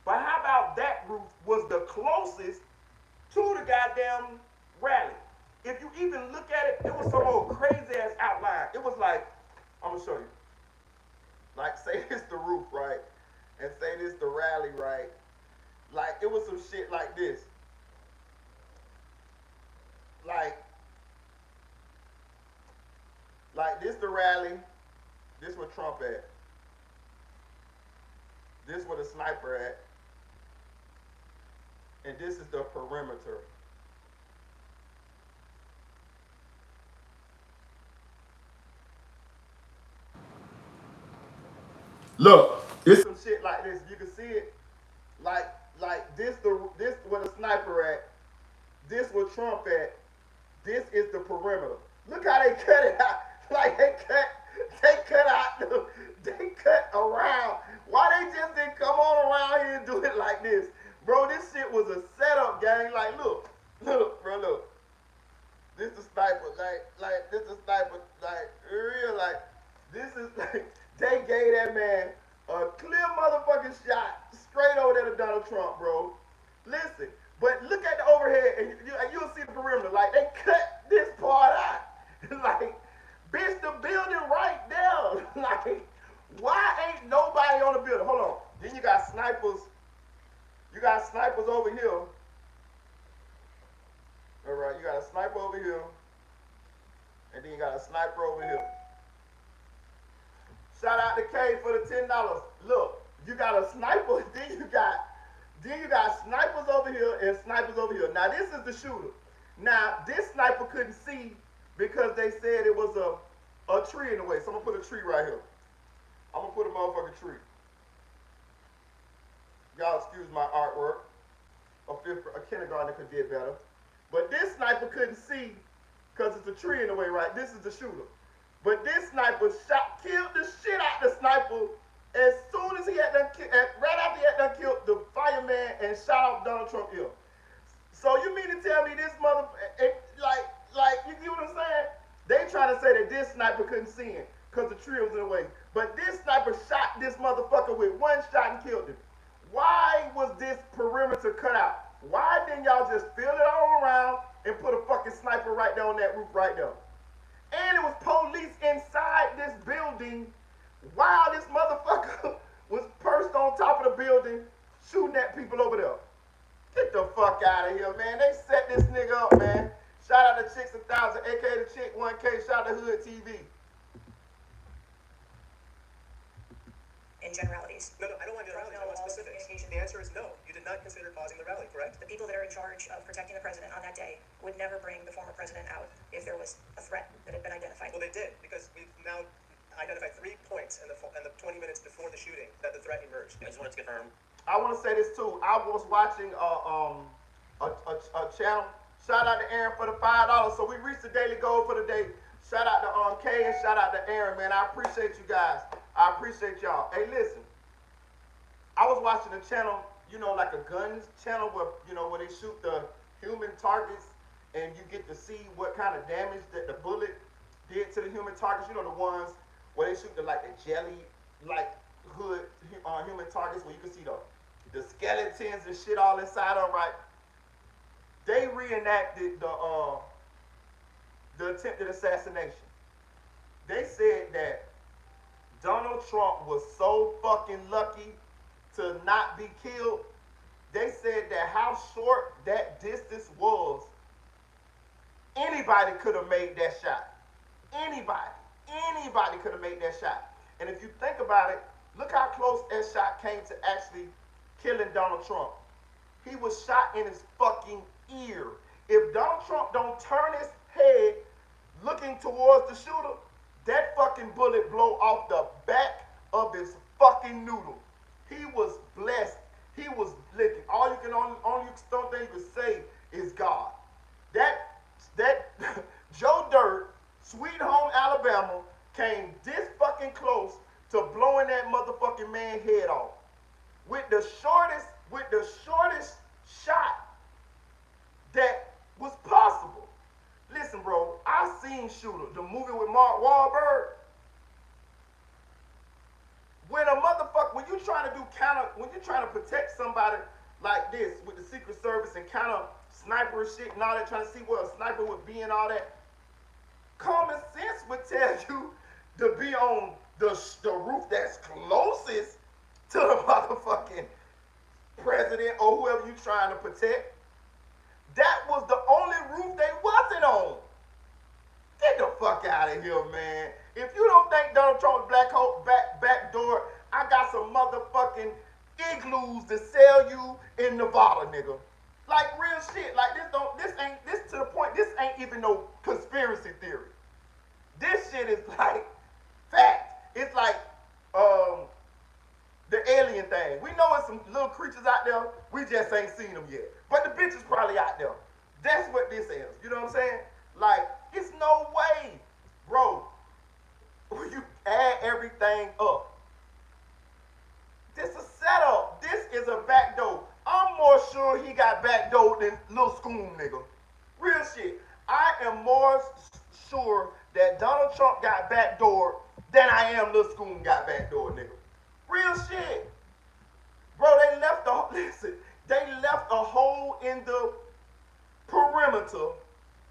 But how about that roof was the closest to the goddamn rally? If you even look at it, it was some old crazy ass outline. It was like, I'm gonna show you. Like, say this the roof, right? And say this the rally, right? Like, it was some shit like this. Like this the rally. This where Trump at. This where the sniper at. And this is the perimeter. Look, it's some shit like this. You can see it. Like this where the sniper at. This where Trump at. This is the perimeter. Look how they cut it out. Like they cut around. Why they just didn't come on around here and do it like this? Bro, this shit was a setup, gang. Like, look, bro, look. This is sniper, like this is sniper, like real, like this is like they gave that man a clear motherfucking shot straight over there to Donald Trump, bro. Listen, but look at the overhead, and you'll see the perimeter. Like they cut this part out, like bitch, the building right there. Like, why ain't nobody on the building? Hold on. Then you got snipers. You got snipers over here. All right, you got a sniper over here, and then you got a sniper over here. Shout out to K for the $10. Look, you got a sniper, then you got snipers over here and snipers over here. Now this is the shooter. Now this sniper couldn't see because they said it was a tree in the way. So I'm gonna put a tree right here. I'm gonna put a motherfucking tree. Y'all excuse my artwork. A kindergartner could did better. But this sniper couldn't see because it's a tree in the way, right? This is the shooter. But this sniper killed the shit out the sniper as soon as he had done, right after he had done killed the fireman and shot off Donald Trump here. So you mean to tell me this like, you get what I'm saying? They trying to say that this sniper couldn't see him because the tree was in the way. But this sniper shot this motherfucker with one shot and killed him. Why was this perimeter cut out? Why didn't y'all just fill it all around and put a fucking sniper right there on that roof right there? And it was police inside this building while this motherfucker was perched on top of the building shooting at people over there. Get the fuck out of here, man. They set this nigga up, man. Shout out to Chicks 1000, aka the Chick 1K. Shout out to Hood TV. In generalities. No, I don't want to know specifics. The answer is no. You did did not consider pausing the rally, correct? The people that are in charge of protecting the president on that day would never bring the former president out if there was a threat that had been identified. Well, they did, because we've now identified 3 points in the 20 minutes before the shooting that the threat emerged. I just wanted to confirm. I want to say this too. I was watching a channel. Shout out to Aaron for the $5. So we reached the daily goal for the day. Shout out to Kay and shout out to Aaron, man. I appreciate you guys. I appreciate y'all. Hey, listen. I was watching a channel, you know, like a guns channel where, you know, where they shoot the human targets and you get to see what kind of damage that the bullet did to the human targets. You know, the ones where they shoot the jelly hood human targets where you can see the skeletons and shit all inside of them, right? They reenacted the attempted assassination. They said that Donald Trump was so fucking lucky to not be killed. They said that how short that distance was, anybody could have made that shot. Anybody could have made that shot. And if you think about it, look how close that shot came to actually killing Donald Trump. He was shot in his fucking ear. If Donald Trump don't turn his head looking towards the shooter, that fucking bullet blow off the back of his fucking noodle. He was blessed. He was licking. Only thing you can say is God. That Joe Dirt, Sweet Home Alabama, came this fucking close to blowing that motherfucking man's head off with the shortest shot that was possible. Listen, bro, I seen Shooter, the movie with Mark Wahlberg. When you're trying to protect somebody like this with the Secret Service and kind of sniper shit and all that, trying to see where a sniper would be and all that, common sense would tell you to be on the roof that's closest to the motherfucking president or whoever you're trying to protect. That was the only roof they wasn't on. Get the fuck out of here, man. If you don't think Donald Trump's back door, I got some motherfucking igloos to sell you in Nevada, nigga. Like real shit. Like this to the point, this ain't even no conspiracy theory. This shit is like fact. It's like the alien thing. We know it's some little creatures out there, we just ain't seen them yet. But the bitch is probably out there. That's what this is. You know what I'm saying? Like, it's no way, bro. When you add everything up, this is a setup. This is a backdoor. I'm more sure he got backdoored than Lil Scoom, nigga. Real shit. I am more sure that Donald Trump got backdoored than I am Lil Scoom got backdoored, nigga. Real shit. Bro, they left a hole in the perimeter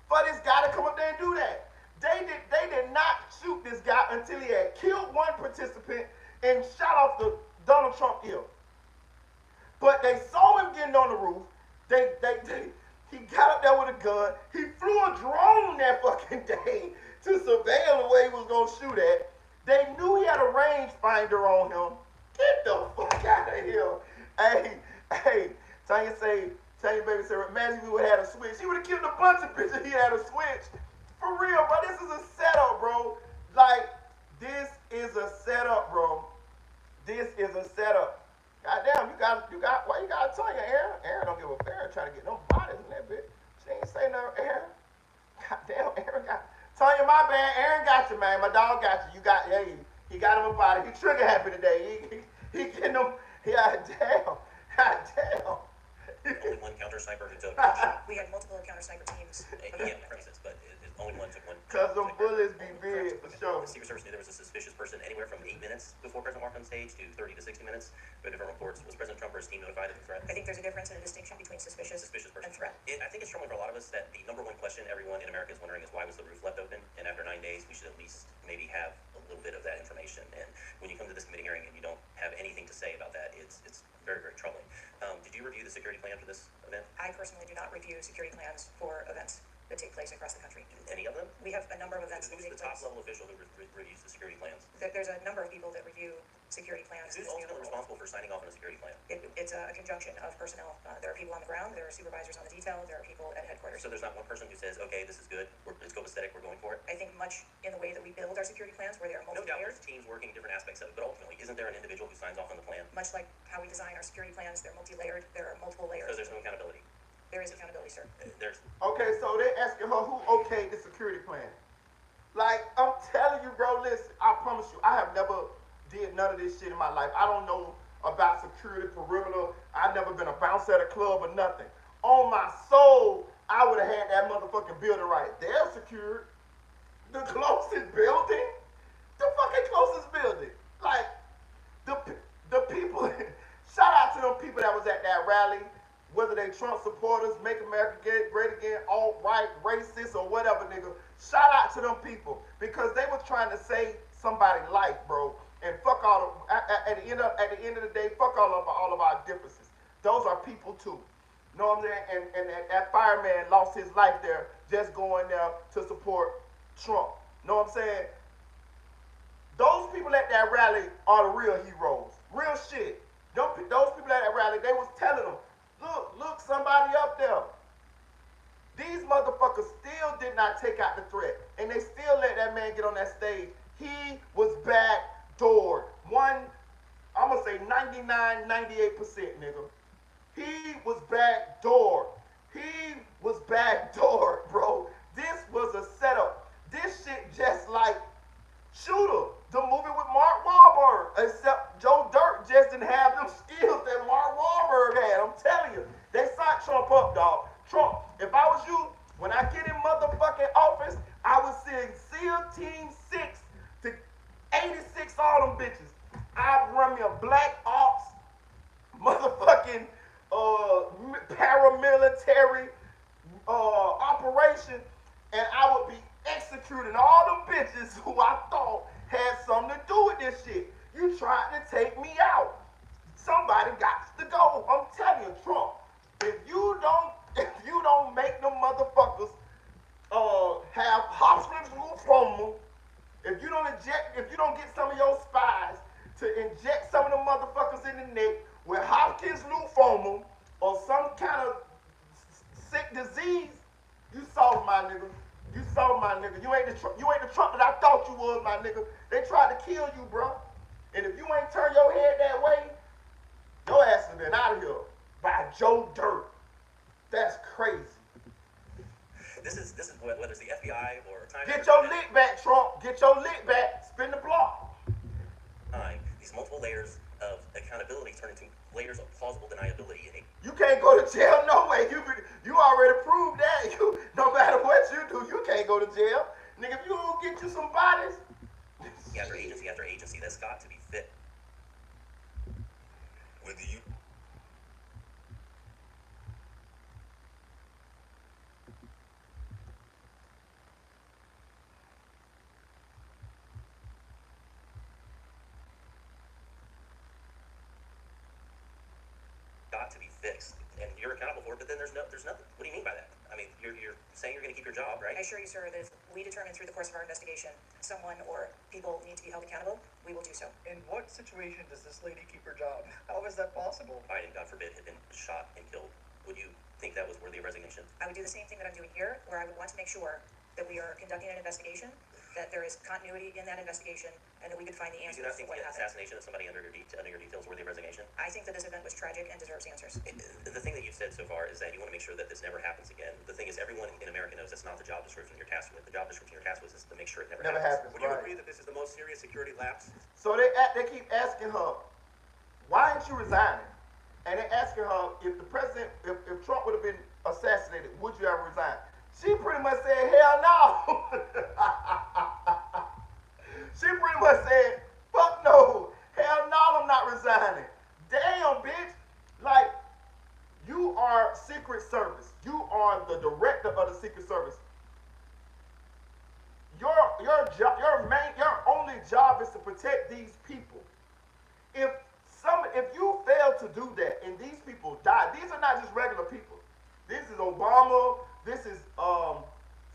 for this guy to come up there and do that. They did not shoot this guy until he had killed one participant and shot off the Donald Trump ear. But they saw him getting on the roof. He got up there with a gun. He flew a drone that fucking day to surveil the way he was gonna shoot at. They knew he had a rangefinder on him. Get the fuck out of here. Hey, Tanya baby said, imagine if we would have had a switch. He would have killed a bunch of bitches if he had a switch. For real, bro. This is a setup, bro. Like, this is a setup, bro. This is a setup. Goddamn, why you gotta tell you, Aaron? Aaron don't give a fuck. Aaron trying to get no bodies in that bitch. She ain't say nothing, Aaron. Goddamn, Aaron got. Tanya, my bad. Aaron got you, man. My dog got you. He got him a body. He trigger happy today. He getting him. God damn. Only one counter sniper who took. We had multiple counter sniper teams. Yeah, premises, but only one took one. Cause them bullets be big for sure. The Secret Service knew there was a suspicious person anywhere from 8 minutes before President walked on stage to 30 to 60 minutes. We have different reports. Was President Trump or his team notified of the threat? I think there's a difference and a distinction between suspicious person and threat. I think it's troubling for a lot of us that the number one question everyone in America is wondering is why was the roof left open? And after 9 days, we should at least maybe have a little bit of that information. And when you come to this committee hearing and you don't have anything to say about that, it's very, very troubling. Did you review the security plan for this event? I personally do not review security plans for events that take place across the country. Any of them? We have a number of events that Who's take the top place. level official who reviews the security plans? There's a number of people that review security plans. Who's ultimately responsible for signing off on a security plan? It's a conjunction of personnel. There are people on the ground, there are supervisors on the detail, there are people at headquarters. So there's not one person who says, okay, this is good, it's copacetic, we're going for it? I think much in the way that we build our security plans, where they are No doubt multi-layered, there's teams working different aspects of it, but ultimately, isn't there an individual who signs off on the plan? much like how we design our security plans, they're multi-layered, there are multiple So layers. there's no accountability. There is accountability, sir. There's Okay, so they asking her who okayed the security plan. Like, I'm telling you, bro, listen, I promise you, I have never did none of this shit in my life. I don't know about security, perimeter. I've never been a bouncer at a club or nothing. On my soul, I would have had that motherfucking building right. They're secured. The closest building? The fucking closest building. Like, the people, shout out to them people that was at that rally, whether they Trump supporters, make America great again, alt-right, racist, or whatever, nigga. Shout out to them people, because they were trying to save somebody's life, bro. And fuck all of, at the end of the day, fuck all of our differences. Those are people too. Know what I'm saying? And that fireman lost his life there just going there to support Trump. Know what I'm saying? Those people at that rally are the real heroes. Real shit. Those people at that rally, they was telling them, look, somebody up there. These motherfuckers still did not take out the threat. And they still let that man get on that stage. He was backdoored. I'm going to say 99, 98%, nigga. He was backdoored. He was backdoored, bro. This was a setup. This shit just like Shooter, the movie with Mark Wahlberg, except Joe Dirt just didn't have them skills that Mark Wahlberg had. I'm telling you, they signed Trump up, dog. Trump, if I was you, when I get in motherfucking office, I would send SEAL Team 6 to 86 all them bitches. I'd run me a black ops, motherfucking paramilitary operation, and I would be executing all them bitches who I thought had something to do with this shit. You tried to take me out. Somebody got to go. I'm telling you, Trump, if you don't make them motherfuckers have hospital lymphoma, if you don't get some of your spies to inject some of them motherfuckers in the neck with Hopkins lymphoma or some kind of sick disease, you saw my nigga. You saw my nigga. You ain't the Trump that I thought you was, my nigga. They tried to kill you, bro. And if you ain't turn your head that way, your ass has been out of here by Joe Dirt. That's crazy. This is whether it's the FBI or time. Get your lick back, Trump. Get your lick back. Spin the block. These multiple layers of accountability turn into layers of plausible deniability. You can't go to jail no way. You already proved that. No matter what you do, you can't go to jail. Nigga, if you don't get you some bodies. After agency, that's got to be fit. Whether you got to be fixed, and you're accountable for it. But then there's nothing. What do you mean by that? I mean, you're saying you're going to keep your job, right? I assure you, sir, that if we determine through the course of our investigation someone or people need to be held accountable, we will do so. In what situation does this lady keep her job? How is that possible? Biden, God forbid, had been shot and killed. Would you think that was worthy of resignation? I would do the same thing that I'm doing here, where I would want to make sure that we are conducting an investigation, that there is continuity in that investigation, and that we could find the You answers do not to think what the happened. assassination of somebody under your details worthy of resignation? I think that this event was tragic and deserves answers. The thing that you've said so far is that you want to make sure that this never happens again. The thing is, everyone in America knows that's not the job description you're tasked with. The job description you're tasked with is to make sure it never happens. Would you right. agree that this is the most serious security lapse? So they keep asking her, why aren't you resigning? And they asking her if the president, if Trump would have been assassinated, would you have resigned? She pretty much said, hell no. She pretty much said, fuck no. Hell no, I'm not resigning. Damn, bitch. Like, you are Secret Service. You are the director of the Secret Service. Your only job is to protect these people. If you fail to do that and these people die, these are not just regular people. This is Obama. This is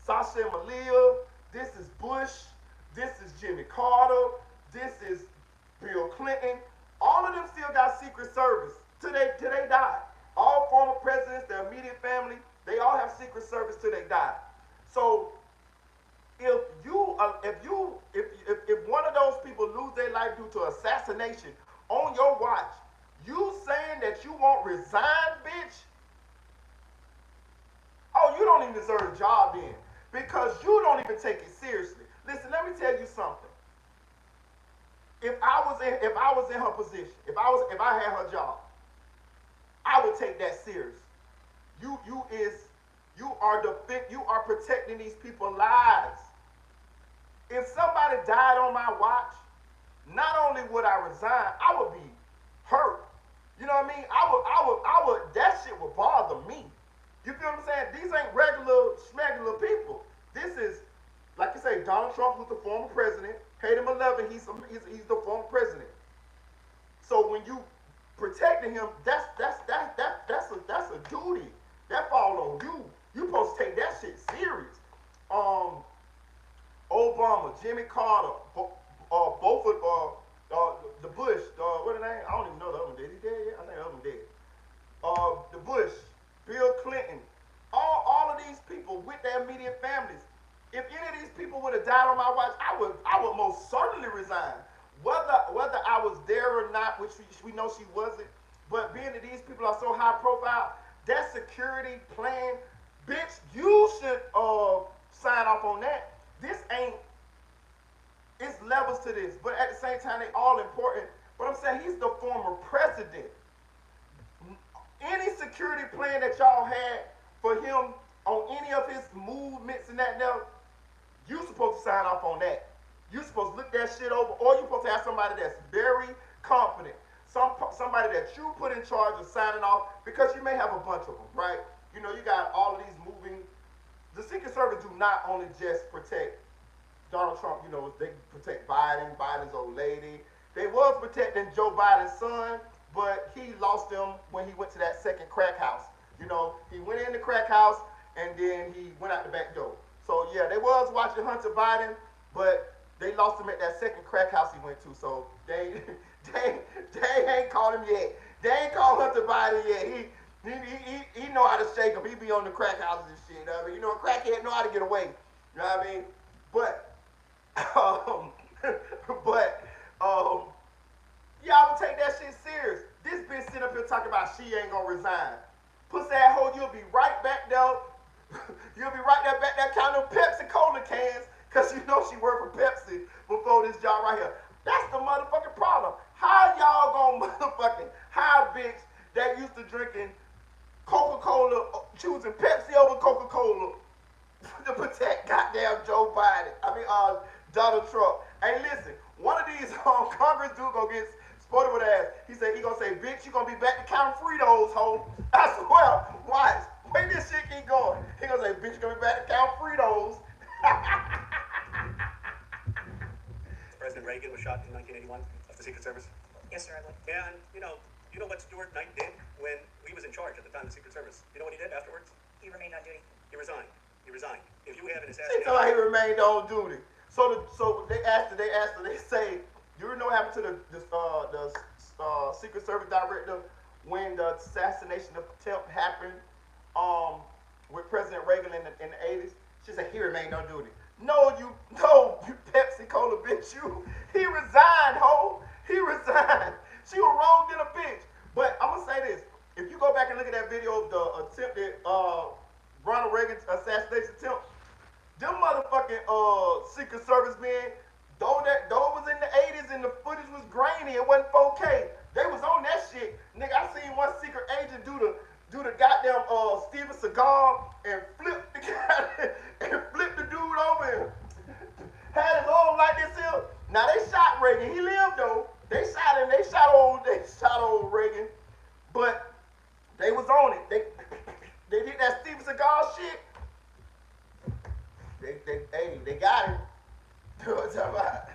Sasha and Malia. Jimmy Carter. This is Bill Clinton. All of them still got Secret Service till they die. All former presidents, their immediate family, they all have Secret Service till they die. So if one of those people lose their life due to assassination on your watch, you saying that you won't resign, bitch? Oh, you don't even deserve a job then, because you don't even take it seriously. Listen, let me tell you something. If I was in her position, if I had her job, I would take that serious. You are protecting these people's lives. If somebody died on my watch, not only would I resign, I would be hurt. You know what I mean? I would that shit would bother me. You feel what I'm saying? These ain't regular schmegular people. This is, like you say, Donald Trump, who's the former president. Hate him or love him, he's the former president. So when you protecting him, that's a duty. That fall on you. You supposed to take that shit serious. Obama, Jimmy Carter, both of the Bush, what are they? I don't even know the other one. Did he dead yet? I think the other one dead. The Bush, Bill Clinton, all of these people with their immediate families. If any of these people would have died on my watch, I would most certainly resign. Whether I was there or not, which we know she wasn't, but being that these people are so high profile, that security plan, bitch, you should sign off on that. This ain't, it's levels to this, but at the same time, they all important. But I'm saying he's the former president. Any security plan that y'all had for him on any of his movements and that now, you supposed to sign off on that. You supposed to look that shit over, or you supposed to have somebody that's very confident. Somebody that you put in charge of signing off, because you may have a bunch of them, right? You know, you got all of these moving. The Secret Service do not only just protect Donald Trump, you know, they protect Biden's old lady. They was protecting Joe Biden's son, but he lost them when he went to that second crack house. You know, he went in the crack house and then he went out the back door. So yeah, they was watching Hunter Biden, but they lost him at that second crack house he went to. So they ain't called him yet. They ain't called Hunter Biden yet. He know how to shake him. He be on the crack houses and shit. I mean, you know, a crackhead know how to get away. You know what I mean? But yeah, I would take that shit serious. This bitch sitting up here talking about she ain't gonna resign. Pussy ass hoe, you'll be right back there. You'll be right there back there counting Pepsi Cola cans, cause you know she worked for Pepsi before this job right here. That's the motherfucking problem. How y'all gonna motherfucking hire a bitch that used to drinking Coca-Cola, choosing Pepsi over Coca-Cola to protect goddamn Joe Biden? I mean, Donald Trump. Hey, listen, one of these Congress dudes gonna get sported with ass. He said he gonna say, bitch, you gonna be back to counting Fritos, ho. I swear, watch. Wait, this shit keep going. He gonna say, bitch, you gonna be back to count Fritos. President Reagan was shot in 1981 of the Secret Service. Yes, sir, I would. And you know what Stuart Knight did when he was in charge at the time of the Secret Service? You know what he did afterwards? He remained on duty. He resigned. If you have an She assassination, told he remained on duty. So they asked her, they say, you know what happened to the Secret Service director when the assassination attempt happened with President Reagan in the 80s? She said he remained on duty. No, you Pepsi Cola bitch, he resigned, ho. He resigned. She was wrong than a bitch. But I'm gonna say this: if you go back and look at that video of the attempted Ronald Reagan assassination attempt, them motherfucking Secret Service men, though it was in the 80s and the footage was grainy, it wasn't 4K. They was on that shit, nigga. I seen one secret agent do the goddamn Steven Seagal and flip the dude over and had his arm like this here. Now they shot Reagan. He lived though. They shot him. They shot old Reagan, but they was on it. They did that Steven Seagal shit. They got him. What's up about?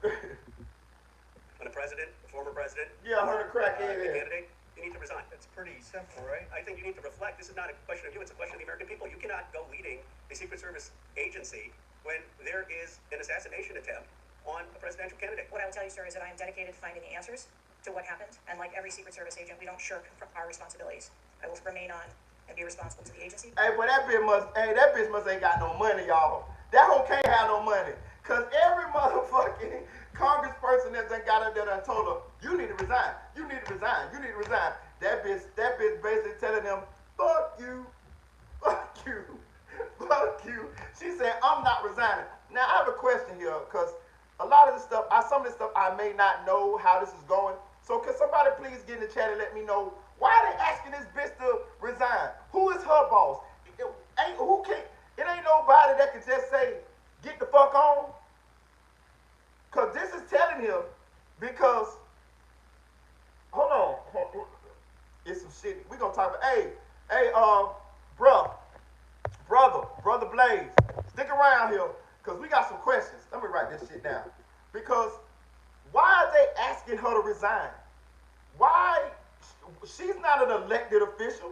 when the former president, Yeah, I heard a crackhead in. candidate, you need to resign. It's pretty simple, right? I think you need to reflect. This is not a question of you, it's a question of the American people. You cannot go leading a Secret Service agency when there is an assassination attempt on a presidential candidate? What I will tell you, sir, is that I am dedicated to finding the answers to what happened. And like every Secret Service agent, we don't shirk from our responsibilities. I will remain on and be responsible to the agency. Hey, well, that bitch must ain't got no money, y'all. That hoe can't have no money. Cause every motherfucking congressperson that done got up there and told her, you need to resign, you need to resign, you need to resign. That bitch basically telling them, fuck you, fuck you, fuck you. She said, I'm not resigning. Now I have a question here, cause a lot of this stuff, some of this stuff I may not know how this is going. So can somebody please get in the chat and let me know why are they asking this bitch to resign? Who is her boss? It ain't nobody that can just say, get the fuck on. Cause this is telling him, because hold on. It's some shit. We gonna talk about brother Blaze, stick around here, cause we got some questions. Let me write this shit down. Because why are they asking her to resign? Why? She's not an elected official.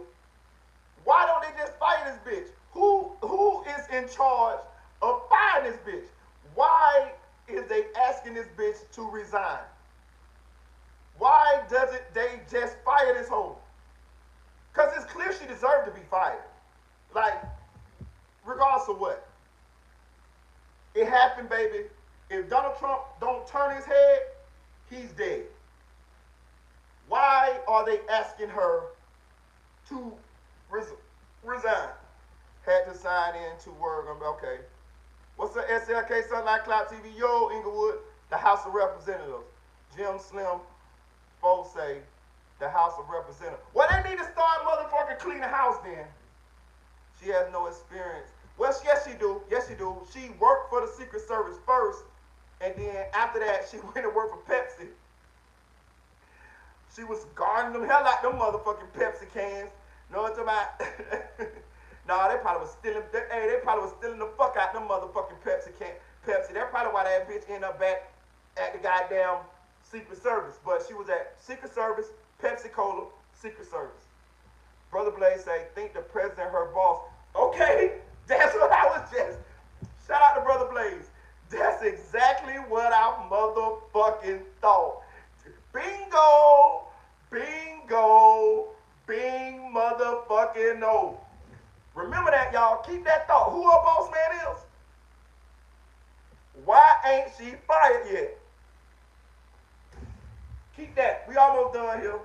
Why don't they just fire this bitch? Who is in charge of firing this bitch? Why is they asking this bitch to resign? Why doesn't they just fire this hoe? Because it's clear she deserved to be fired. Like, regardless of what. It happened, baby. If Donald Trump don't turn his head, he's dead. Why are they asking her to resign? Had to sign in to work. Okay. What's the SLK Sunlight Cloud TV? Yo, Inglewood, the House of Representatives. Jim Slim, folks say, the House of Representatives. Well, they need to start motherfucking cleaning the house then. She has no experience. Well, yes, she do. Yes, she do. She worked for the Secret Service first, and then after that, she went to work for Pepsi. She was guarding them hell out them motherfucking Pepsi cans. Know what I'm talking about? Nah, they probably was stealing. They probably was stealing the fuck out them motherfucking Pepsi. That's probably why that bitch ended up back at the goddamn Secret Service. But she was at Secret Service, Pepsi Cola, Secret Service. Brother Blaze say, think the president her boss. Okay, that's what I was just. Shout out to Brother Blaze. That's exactly what I motherfucking thought. Bingo, bingo, bing motherfucking no. Remember that, y'all. Keep that thought. Who her boss man is? Why ain't she fired yet? Keep that. We almost done here.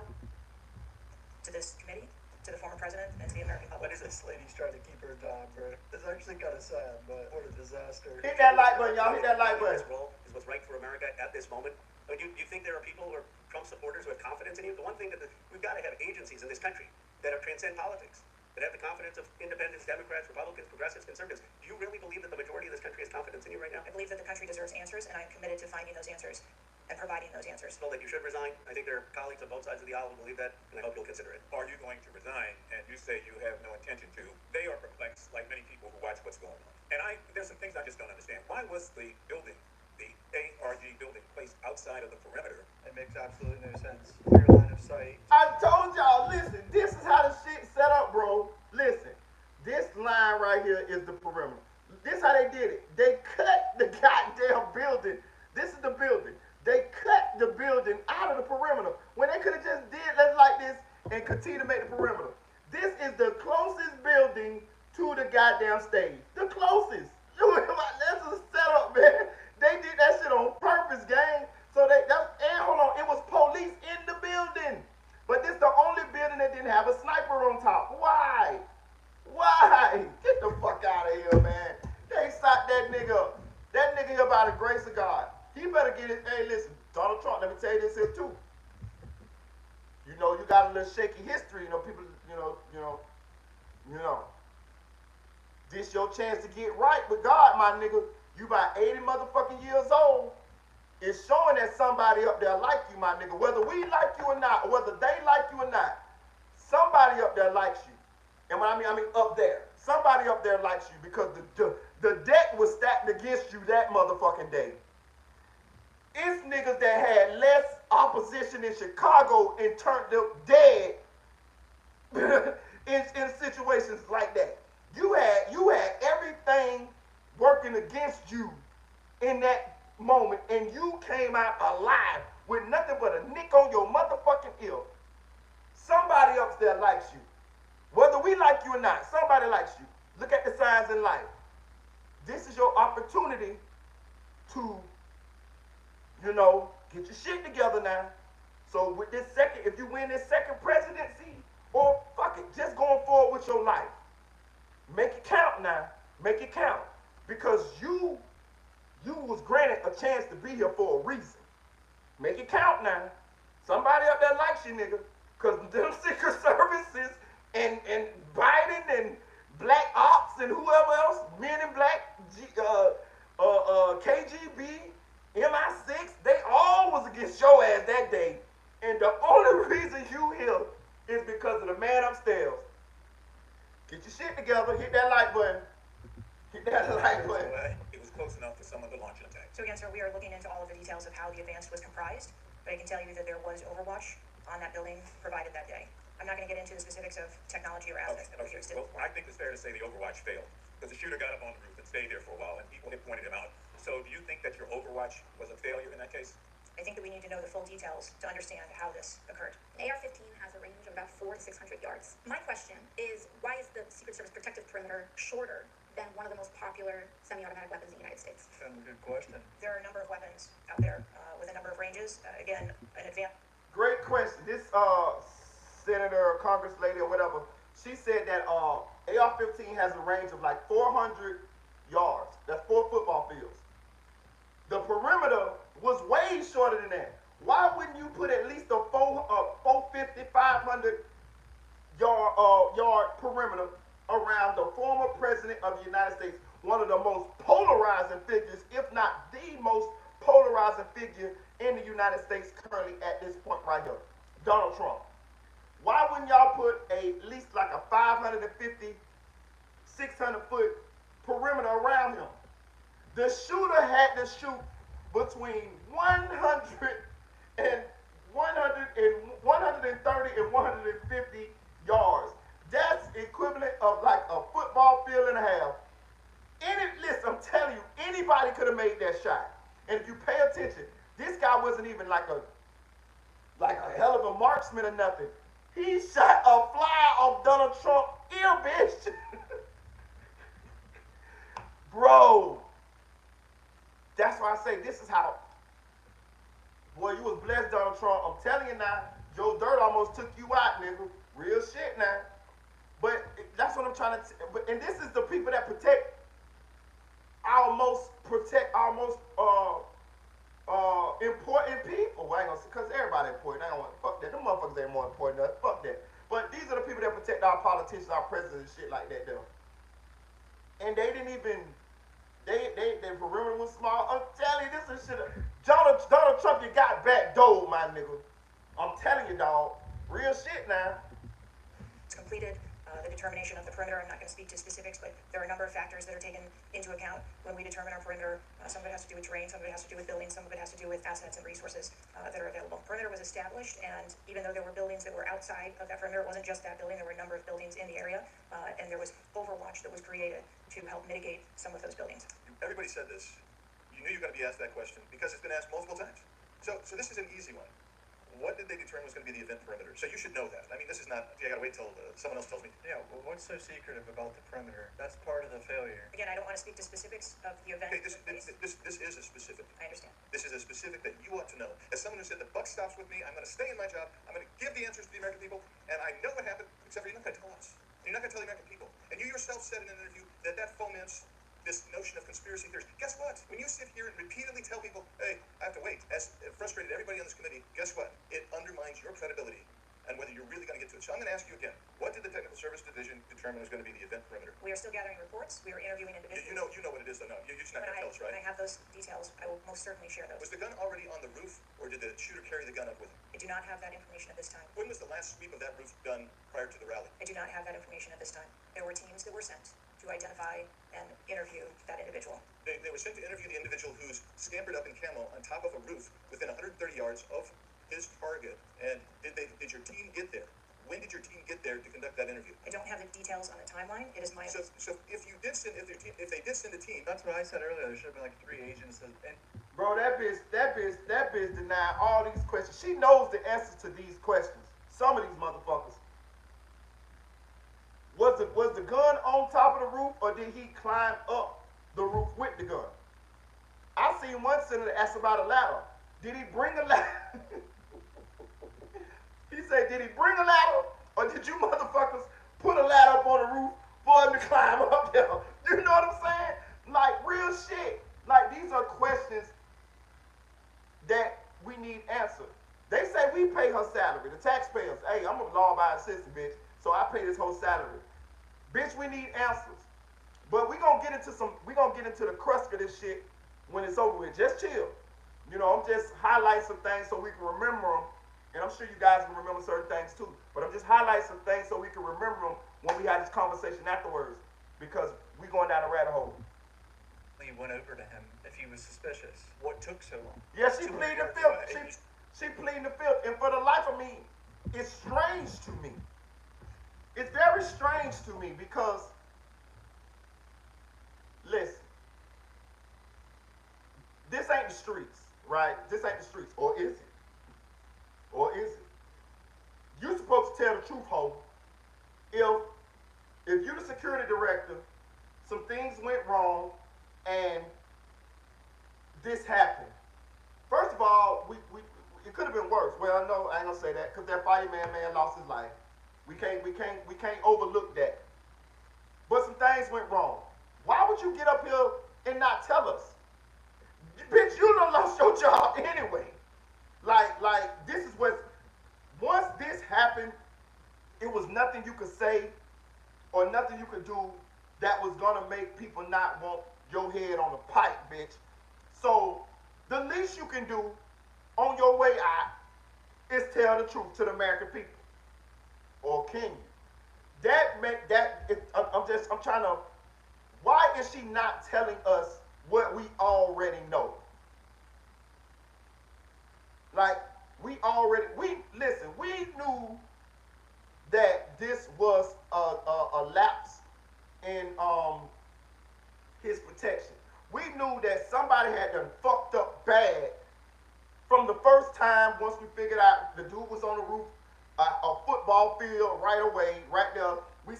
To this committee, to the former president, and to the American public. What is this lady's trying to keep her job, bro? It's actually kind of sad, but what a disaster. Hit that like button, y'all. Hit that like button. This role is what's right for America at this moment. I mean, do you think there are people who are Trump supporters who have confidence in you? The one thing that we've got to have agencies in this country that are transcend politics, that have the confidence of independents, Democrats, Republicans, progressives, conservatives. Do you really believe that the majority of this country has confidence in you right now? I believe that the country deserves answers, and I am committed to finding those answers and providing those answers. So that you should resign. I think there are colleagues on both sides of the aisle who believe that, and I hope you'll consider it. Are you going to resign? And you say you have no intention to. They are perplexed, like many people who watch what's going on. And there's some things I just don't understand. Why was the building, the ARG building, placed outside of the perimeter? It makes absolutely no sense. Clear line of sight. I told y'all, listen, this is how the shit set up, bro. Listen, this line right here is the perimeter. This is how they did it. They cut the goddamn building. This is the building. They cut the building out of the perimeter when they could have just did it like this and continue to make the perimeter. This is the closest building to the goddamn stage. The closest. This is a setup, man. They did that shit on purpose, gang. So and hold on, it was police in the building. But this is the only building that didn't have a sniper on top. Why? Why? Get the fuck out of here, man. They shot that nigga up. That nigga here by the grace of God. He better get it. Hey, listen, Donald Trump, let me tell you this here too. You know, you got a little shaky history. You know, people, you know. This your chance to get right with God, my nigga. You about 80 motherfucking years old. It's showing that somebody up there like you, my nigga. Whether we like you or not, or whether they like you or not, somebody up there likes you. And when I mean up there. Somebody up there likes you because the deck was stacked against you that motherfucking day. It's niggas that had less opposition in Chicago and turned up dead in situations like that. You had everything working against you in that moment, and you came out alive with nothing but a nick on your motherfucking ear. Somebody up there likes you. Whether we like you or not, somebody likes you. Look at the signs in life. This is your opportunity to, get your shit together now. So with this second, if you win this second presidency, or fuck it, just going forward with your life. Make it count now. Make it count. Because you was granted a chance to be here for a reason. Make it count now. Somebody up there likes you, nigga. Because them Secret Services and Biden and Black Ops and whoever else, Men in Black, KGB, MI6, they all was against your ass that day. And the only reason you here is because of the man upstairs. Get your shit together, hit that like button. Hit that like button. It was close enough for someone to launch an attack. So again, sir, we are looking into all of the details of how the advance was comprised, but I can tell you that there was overwatch on that building provided that day. I'm not going to get into the specifics of technology or aspects that were used. Well, I think it's fair to say the Overwatch failed because the shooter got up on the roof and stayed there for a while, and people had pointed him out. So do you think that your Overwatch was a failure in that case? I think that we need to know the full details to understand how this occurred. AR-15 has a range of about 400 to 600 yards. My question is, why is the Secret Service protective perimeter shorter than one of the most popular semi-automatic weapons in the United States? Good question. There are a number of weapons out there with a number of ranges. Again, an advanced. Great question. This senator, Congress lady, or whatever, she said that AR-15 has a range of like 400 yards. That's 4 football fields. The perimeter was way shorter than that. Why wouldn't you put at least a 450, 500 yard perimeter around the former president of the United States, one of the most polarizing figures, if not the most polarizing figure in the United States currently at this point right here, Donald Trump? Why wouldn't y'all put at least like a 550, 600 foot perimeter around him? The shooter had to shoot between 130 and 150 yards. That's equivalent of like a football field and a half. Listen, I'm telling you, anybody could have made that shot. And if you pay attention, this guy wasn't even like a hell of a marksman or nothing. He shot a fly off Donald Trump's ear, bitch. Bro. That's why I say this is how. Boy, you was blessed, Donald Trump. I'm telling you now, Joe Dirt almost took you out, nigga. Real shit now. But that's what I'm trying to. And this is the people that protect our most important people. Well, I ain't gonna say, because everybody important. I don't want fuck that. Them motherfuckers ain't more important than us. Fuck that. But these are the people that protect our politicians, our presidents, and shit like that, though. And they didn't even. The perimeter was small. I'm telling you, this is shit. Donald Trump, you got backdoored, my nigga. I'm telling you, dog. Real shit now. It's completed. The determination of the perimeter. I'm not going to speak to specifics, but there are a number of factors that are taken into account when we determine our perimeter. Some of it has to do with terrain, some of it has to do with buildings, some of it has to do with assets and resources that are available. Perimeter was established, and even though there were buildings that were outside of that perimeter, it wasn't just that building. There were a number of buildings in the area, and there was overwatch that was created to help mitigate some of those buildings. Everybody said this. You knew you were going to be asked that question because it's been asked multiple times. So this is an easy one. What did they determine was going to be the event perimeter? So you should know that. I mean, this is not, I got to wait till someone else tells me. Yeah, well, what's so secretive about the perimeter? That's part of the failure. Again, I don't want to speak to specifics of the event. Okay, this is a specific. I understand. This is a specific that you ought to know. As someone who said the buck stops with me, I'm going to stay in my job. I'm going to give the answers to the American people, and I know what happened, except for you're not going to tell us. You're not going to tell the American people. And you yourself said in an interview that foments this notion of conspiracy theories. Guess what? When you sit here and repeatedly tell people, hey, I have to wait, as frustrated everybody on this committee, guess what? It undermines your credibility and whether you're really going to get to it. So I'm going to ask you again, what did the Technical Service Division determine was going to be the event perimeter? We are still gathering reports. We are interviewing individuals. You know what it is, though, no? You're just not going to tell us, right? I have those details. I will most certainly share those. Was the gun already on the roof, or did the shooter carry the gun up with him? I do not have that information at this time. When was the last sweep of that roof done prior to the rally? I do not have that information at this time. There were teams that were sent to identify and interview that individual. They were sent to interview the individual who's scampered up in camo on top of a roof within 130 yards of his target. And did your team get there? When did your team get there to conduct that interview? I don't have the details on the timeline. It is my... So if you did send, if they did send a team, That's what I said earlier. There should have been like 3 agents. And Bro, that bitch denied all these questions. She knows the answers to these questions. Some of these motherfuckers. Was the gun on top of the roof, or did he climb up the roof with the gun? I seen one senator ask about a ladder. Did he bring a ladder? He said, did he bring a ladder, or did you motherfuckers put a ladder up on the roof for him to climb up there? You know what I'm saying? Like, real shit. Like, these are questions that we need answered. They say we pay her salary, the taxpayers. Hey, I'm a law-abiding citizen, bitch, so I pay this whole salary. Bitch, we need answers. But we gonna get into the crust of this shit when it's over with. Just chill. You know, I'm just highlighting some things so we can remember them. And I'm sure you guys can remember certain things too. But I'm just highlighting some things so we can remember them when we have this conversation afterwards. Because we going down a rabbit hole. he went over to him if he was suspicious. What took so long? Yeah, she pleaded the fifth. She pleaded the fifth. And for the life of me, it's strange to me. It's very strange to me because, listen, this ain't the streets, right? This ain't the streets. Or is it? Or is it? You're supposed to tell the truth, ho. If you're the security director, some things went wrong, and this happened. First of all, it could have been worse. Well, no, I ain't gonna say that because that fireman man lost his life. We can't overlook that. But some things went wrong. Why would you get up here and not tell us? Bitch, you done lost your job anyway. Like this is what. Once this happened, it was nothing you could say or nothing you could do that was gonna make people not want your head on a pike, bitch. So the least you can do on your way out is tell the truth to the American people. Or can you? I'm trying to, why is she not telling us what we already know? Like, we knew that this was a lapse in his protection. We knew that somebody had done fucked up bad from the first time. Once we figured out the dude was on the roof, a football field right away, right there. When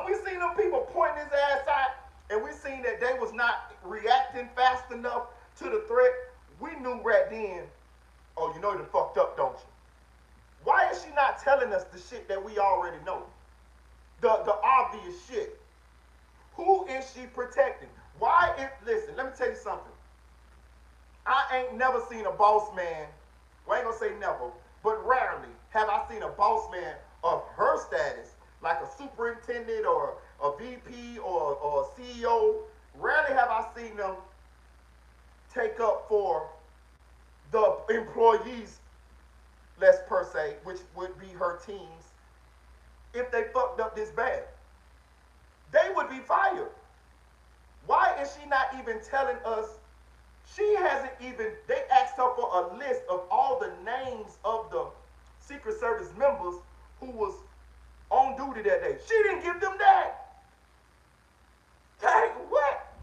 we seen them people pointing his ass out, and we seen that they was not reacting fast enough to the threat, we knew right then, oh, you know they fucked up, don't you? Why is she not telling us the shit that we already know? The obvious shit. Who is she protecting? Listen, let me tell you something. I ain't never seen a boss man, well, I ain't gonna say never, but rarely have I seen a boss man of her status, like a superintendent or a VP or a CEO. Rarely have I seen them take up for the employees, less per se, which would be her teams, if they fucked up this bad. They would be fired. Why is she not even telling us? She hasn't even, they asked her for a list of all the names of the Secret Service members who was on duty that day. She didn't give them that. Like, what?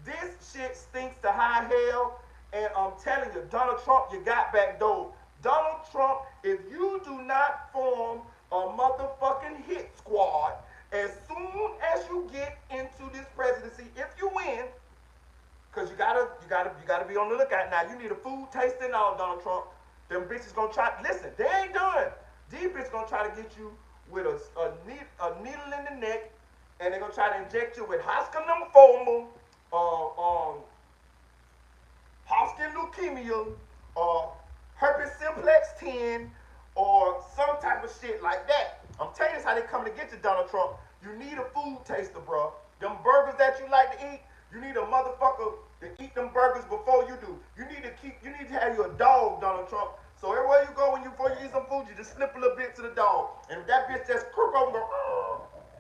This shit stinks to high hell, and I'm telling you, Donald Trump, you got back door. Donald Trump, if you do not form a motherfucking hit squad as soon as you get into this presidency, if you win, because you gotta be on the lookout now. You need a food tasting now, Donald Trump. Them bitches gonna try. Listen, they ain't done. These bitches gonna try to get you with a needle in the neck, and they're gonna try to inject you with Hodgkin lymphoma, Hodgkin leukemia, herpes simplex 10, or some type of shit like that. I'm telling you, this how they come to get you, Donald Trump. You need a food taster, bro. Them burgers that you like to eat, you need a motherfucker to eat them burgers before you do. You need to have you a dog, Donald Trump. So everywhere you go, before you eat some food, you just slip a little bit to the dog. And if that bitch just crook over,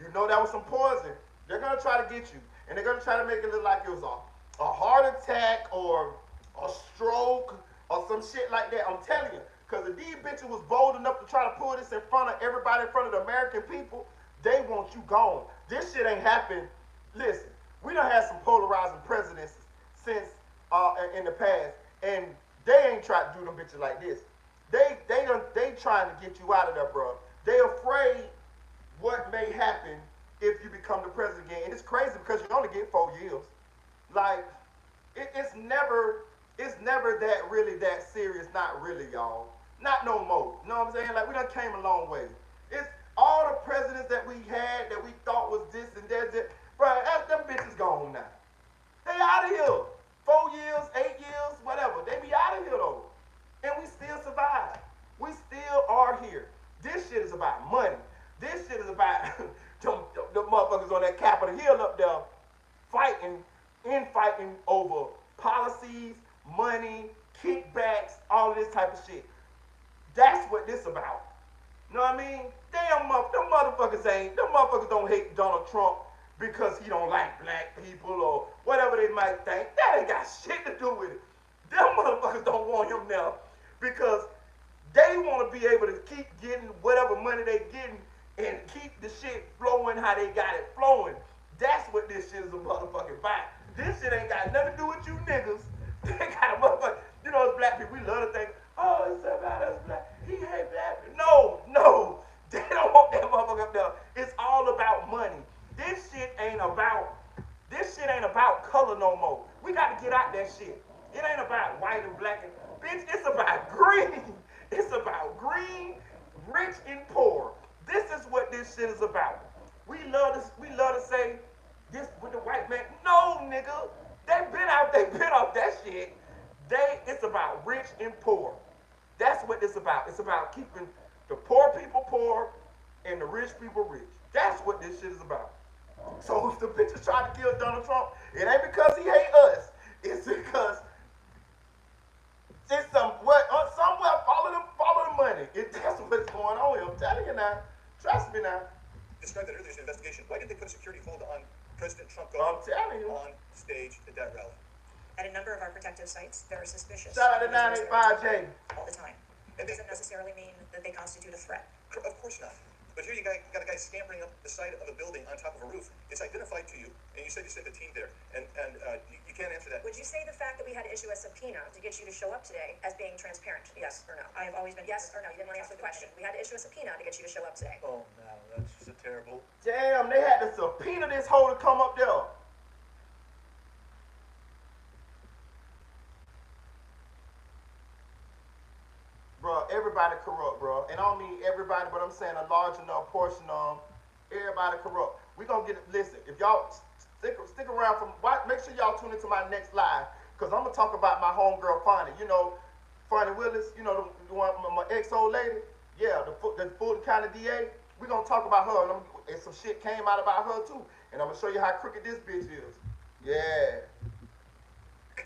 you know that was some poison. They're gonna try to get you, and they're gonna try to make it look like it was a heart attack or a stroke or some shit like that. I'm telling you, Because if these bitches was bold enough to try to pull this in front of everybody, in front of the American people, they want you gone. This shit ain't happened. Listen, we done had some polarizing presidents since in the past, and they ain't tried to do them bitches like this. They trying to get you out of there, bro. They afraid what may happen if you become the president again. And it's crazy because you only get 4 years. Like, it's never that really that serious. Not really, y'all. Not no more. You know what I'm saying? Like, we done came a long way. It's all the presidents that we had that we thought was this and that. Bro, them bitches gone now. They out of here. 4 years, 8 years, whatever. They be out of here though. And we still survive. We still are here. This shit is about money. This shit is about the motherfuckers on that Capitol Hill up there fighting over policies, money, kickbacks, all of this type of shit. That's what this about. You know what I mean? Them motherfuckers don't hate Donald Trump because he don't like black people or whatever they might think. That ain't got shit to do with it. Them motherfuckers don't want him now because they want to be able to keep getting whatever money they getting and keep the shit flowing how they got it flowing. That's what this shit is a motherfucking about. This shit ain't got nothing to do with you niggas. They got a motherfucker. You know, as black people, we love to think, oh, it's about us black. He hate black people. No. They don't want that motherfucker up there. It's all about money. This shit ain't about color no more. We got to get out that shit. It ain't about white and black and bitch, it's about green. It's about green, rich and poor. This is what this shit is about. We love to say this with the white man. No, nigga. They been off that shit. It's about rich and poor. That's what it's about. It's about keeping the poor people poor and the rich people rich. That's what this shit is about. So if the bitches try to kill Donald Trump, it ain't because he hate us. It's because it's somewhere follow the money. That's what's going on here. I'm telling you now. Trust me now. Describe that earlier as an investigation. Why did they put a security hold on President Trump I'm telling you. on stage at that rally? At a number of our protective sites, there are suspicious Shout out to individuals 985J. all the time. It doesn't necessarily mean that they constitute a threat. Of course not. But here you got a guy scampering up the side of a building on top of a roof. It's identified to you, and you said the team there, and you can't answer that. Would you say the fact that we had to issue a subpoena to get you to show up today as being transparent? Yes or no? I have always been yes or no. You didn't want to answer the question. We had to issue a subpoena to get you to show up today. Oh no, that's just a terrible. Damn, they had to subpoena this hoe to come up there. Bro, everybody corrupt, bro. And I don't mean everybody, but I'm saying a large enough portion of them. Everybody corrupt. We gonna listen, if y'all stick around make sure y'all tune into my next live, because I'm gonna talk about my homegirl Fonnie. You know, Fonnie Willis, you know, the one, my ex-old lady. Yeah, the Fulton County DA. We gonna talk about her, and some shit came out about her too. And I'm gonna show you how crooked this bitch is. Yeah.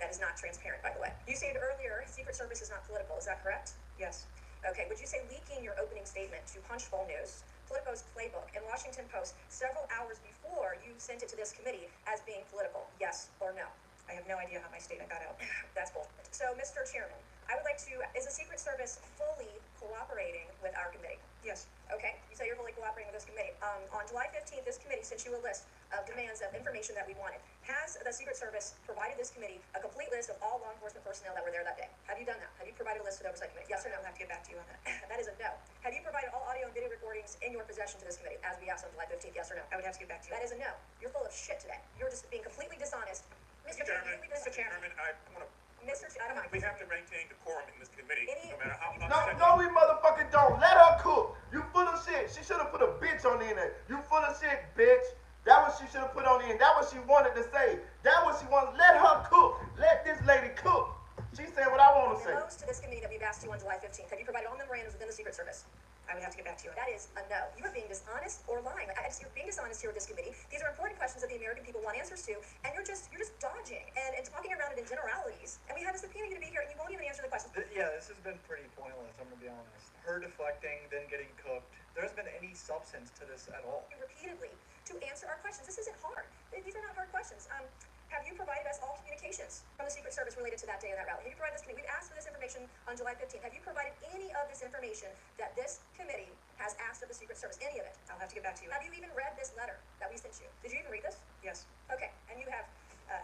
That is not transparent, by the way. You stated earlier, Secret Service is not political. Is that correct? Yes. Okay, would you say leaking your opening statement to Punchbowl News, Politico's playbook, and Washington Post several hours before you sent it to this committee as being political? Yes or no? I have no idea how my statement got out. That's bullshit. So, Mr. Chairman, I would like to, is the Secret Service fully cooperating with our committee? Yes. Okay, you say you're fully cooperating with this committee. On July 15th, this committee sent you a list of demands of information that we wanted. Has the Secret Service provided this committee a complete list of all law enforcement personnel that were there that day? Have you done that? Have you provided a list to the Oversight Committee? Yes or no? I'll have to get back to you on that. That is a no. Have you provided all audio and video recordings in your possession to this committee, as we asked on July 15th? Yes or no? I would have to get back to you. That is a no. You're full of shit today. You're just being completely dishonest. Mr. Chairman, Mr. Chairman, I want to. Mr. Chairman, We have to maintain decorum in this committee, no matter how upset. No, we motherfucking don't. Let her cook. You full of shit. She should have put a bitch on the end. You full of shit, bitch. That what she should have put on the end. That what she wanted to say. That what she wanted. Let her cook. Let this lady cook. She said what I want to say. Memos to this committee that we've asked you on July 15th. Have you provided all memorandums within the Secret Service? I would have to get back to you. That is a no. You are being dishonest or lying. You're being dishonest here with this committee. These are important questions that the American people want answers to, and you're just dodging and talking around it in generalities. And we had to subpoena you to be here, and you won't even answer the questions. Yeah, this has been pretty pointless, I'm gonna be honest. Her deflecting, then getting cooked. There hasn't been any substance to this at all. Repeatedly to answer our questions. This isn't hard. These are not hard questions. Have you provided us all communications from the Secret Service related to that day of that rally? Have you provided this committee? We've asked for this information information on July 15th. Have you provided any of this information that this committee has asked of the Secret Service? Any of it? I'll have to get back to you. Have you even read this letter that we sent you? Did you even read this? Yes. Okay, and you have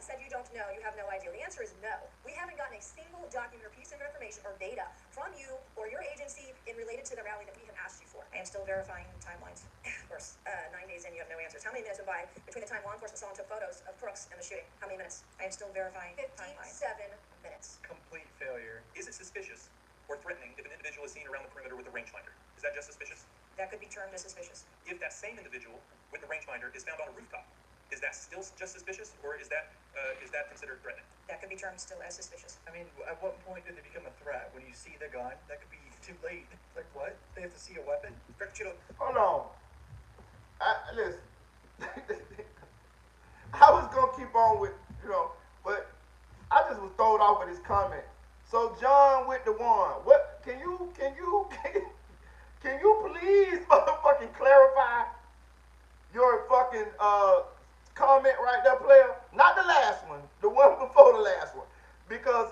said you don't know, you have no idea. The answer is no. We haven't gotten a single document or piece of information or data from you or your agency in related to the rally that we have asked you for. I am still verifying timelines. Of course, 9 days in, you have no answers. How many minutes went by between the time law enforcement saw and took photos of Crooks and the shooting? How many minutes? I am still verifying timelines. 57 minutes. Complete failure. Is it suspicious or threatening if an individual is seen around the perimeter with a rangefinder? Is that just suspicious? That could be termed as suspicious. If that same individual with the rangefinder is found on a rooftop, is that still just suspicious, or is that considered threatening? That could be termed still as suspicious. I mean, at what point did it become a threat? When you see the gun, that could be too late. Like what? They have to see a weapon? Hold on. Listen. I was gonna keep on with, but I just was thrown off with his comment. So John with the one. What can you please motherfucking clarify your fucking comment right there, player? Not the last one, the one before the last one. Because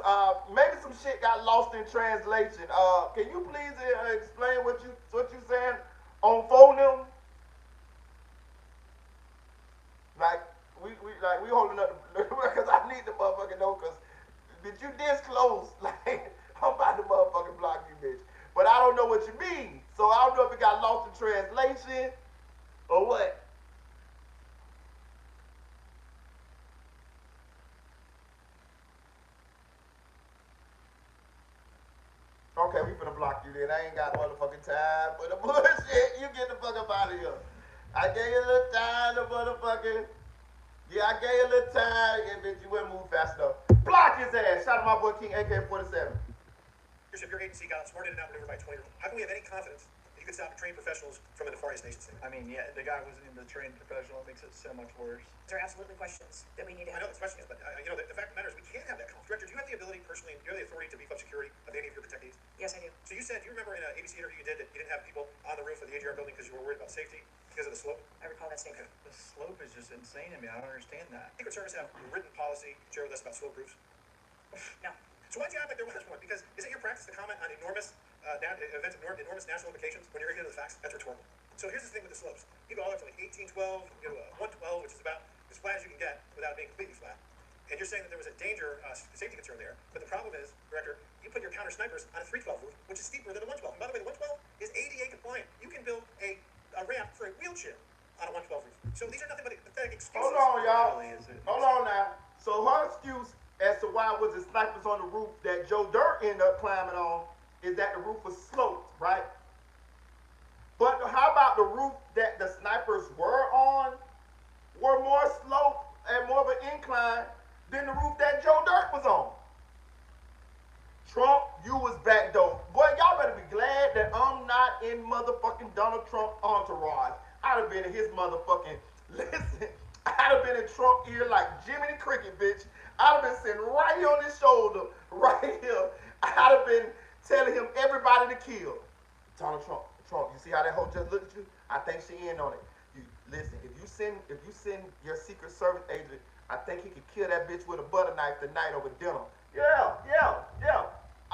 maybe some shit got lost in translation. Can you please explain what you saying on phone them? We holding up because I need the motherfucking know, because did you this close? Like, I'm about to motherfucking block you, bitch. But I don't know what you mean. So I don't know if it got lost in translation or what. Okay, we finna block you then. I ain't got motherfucking time for the bullshit. You get the fuck up out of here. I gave you a little time to motherfucking. Yeah, I gave you a little time. Yeah, bitch, you wouldn't move fast enough. Block his ass. Shout out my boy King AK-47. Your agency got outsmarted and outmaneuvered by 20. How can we have any confidence that you could stop trained professionals from a nefarious nation state? I mean, yeah, the guy wasn't even the trained professional. It makes it so much worse. There are absolutely questions that we need to I have. know there's questions, but the fact of the matter is we can't have that conflict. Director, do you have the ability personally, do you have the authority to beef up security of any of your protectees? Yes, I do. So you said, do you remember in an ABC interview you did that you didn't have people on the roof of the AGR building because you were worried about safety because of the slope? I recall that statement. The slope is just insane to me. I don't understand that. Secret Service have written policy share with us about slope roofs. No. So why'd you act like there was one? Because isn't your practice to comment on enormous events of enormous national implications when you're ignorant of the facts? That's rhetorical. So here's the thing with the slopes. You go all up to like 1812, you go 112, which is about as flat as you can get without being completely flat. And you're saying that there was a danger, safety concern there. But the problem is, Director, you put your counter snipers on a 312 roof, which is steeper than the 112. And by the way, the 112 is ADA compliant. You can build a ramp for a wheelchair on a 112 roof. So these are nothing but pathetic excuses. Hold on, y'all. Really, is it? Hold on now. So her excuse as to why was the snipers on the roof that Joe Dirt ended up climbing on is that the roof was sloped, right? But how about the roof that the snipers were on were more sloped and more of an incline than the roof that Joe Dirt was on? Trump, you was back though. Boy, y'all better be glad that I'm not in motherfucking Donald Trump entourage. I'd have been in his motherfucking, listen, I'd have been in Trump ear like Jimmy the Cricket, bitch. I'd have been sitting right here on his shoulder, right here. I'd have been telling him everybody to kill. Donald Trump, you see how that hoe just looked at you? I think she in on it. You listen, if you send your Secret Service agent, I think he could kill that bitch with a butter knife tonight over dinner. Yeah.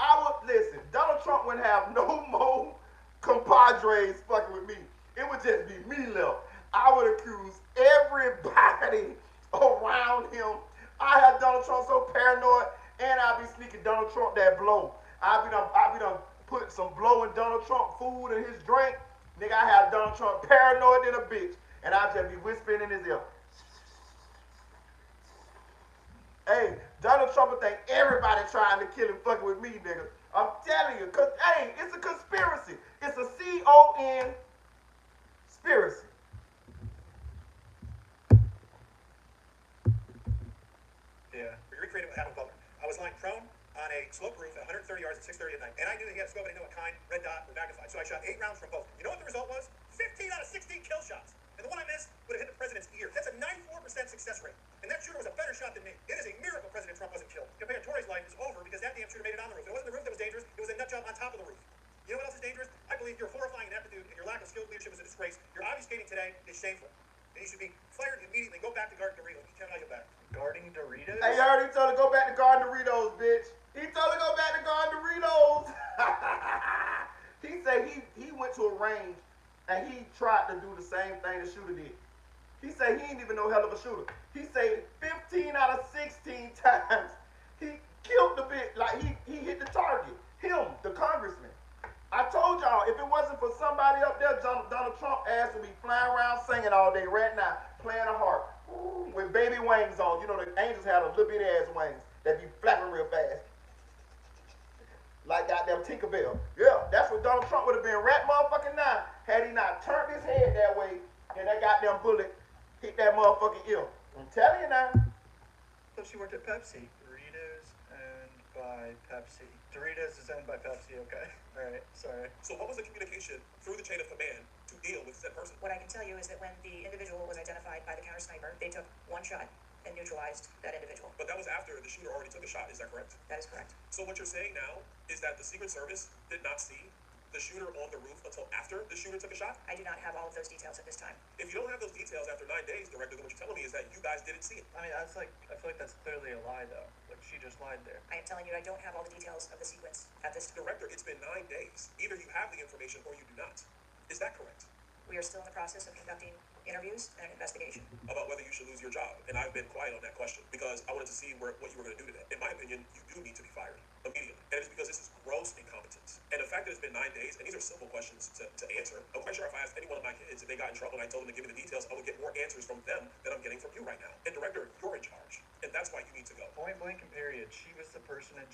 I would listen. Donald Trump wouldn't have no more compadres fucking with me. It would just be me left. I would accuse everybody around him. I had Donald Trump so paranoid, and I'd be sneaking Donald Trump that blow. I'd be done put some blow in Donald Trump food in his drink. Nigga, I had Donald Trump paranoid than a bitch, and I'd just be whispering in his ear. Hey, Donald Trump would think everybody trying to kill him fucking with me, nigga. I'm telling you, cause hey, it's a conspiracy. It's a C-O-N conspiracy. Yeah. We recreated with Adam Butler. I was lying prone on a slope roof at 130 yards at 6:30 at night, and I knew that he had a scope. I didn't know what kind, red dot or magnified. So I shot 8 rounds from both. You know what the result was? 15 out of 16 kill shots. And the one I missed would have hit the president's ear. That's a 94% success rate. And that shooter was a better shot than me. It is a miracle President Trump wasn't killed. Compared Tory's life is over because that damn shooter made it on the roof. It wasn't the roof that was dangerous. It was a nut job on top of the roof. You know what else is dangerous? I believe your horrifying ineptitude and your lack of skilled leadership is a disgrace. Your obfuscating today is shameful. And you should be fired immediately. Go back to guarding Doritos. You cannot get back. Guarding Doritos? Hey, you heard he told her to go back to guarding Doritos, bitch. He told her to go back to guarding Doritos. range, and he tried to do the same thing the shooter did. He said he ain't even no hell of a shooter. He said 15 out of 16 times he killed the bitch. Like he hit the target. Him, the congressman. I told y'all, if it wasn't for somebody up there, Donald Trump ass would be flying around singing all day right now, playing a harp. Ooh, with baby wings on. You know the angels have a little bitty ass wings that be flapping real fast. Like goddamn Tinkerbell. Yeah, that's what Donald Trump would have been right motherfucking now had he not turned his head that way and that goddamn bullet hit that motherfucking ear. I'm telling you now. So she worked at Pepsi. Doritos owned by Pepsi. Doritos is owned by Pepsi, okay. Alright, sorry. So what was the communication through the chain of command to deal with said person? What I can tell you is that when the individual was identified by the counter sniper, they took one shot and neutralized that individual. But that was after the shooter already took a shot, is that correct? That is correct. So what you're saying now is that the Secret Service did not see the shooter on the roof until after the shooter took a shot? I do not have all of those details at this time. If you don't have those details after 9 days, Director, then what you're telling me is that you guys didn't see it. I mean, I feel like that's clearly a lie, though. Like, she just lied there. I am telling you, I don't have all the details of the sequence at this time. Director, it's been 9 days. Either you have the information or you do not. Is that correct? We are still in the process of conducting interviews and an investigation. About whether you should lose your job. And I've been quiet on that question because I wanted to see what you were going to do today. In my opinion, you do need to be fired immediately. And it's because this is gross incompetence. And the fact that it's been 9 days, and these are simple questions to answer. I'm quite sure if I asked any one of my kids if they got in trouble and I told them to give me the details, I would get more answers from them than I'm getting from you right now. And Director, you're in charge. And that's why you need to go. Point blank and period. She was the person in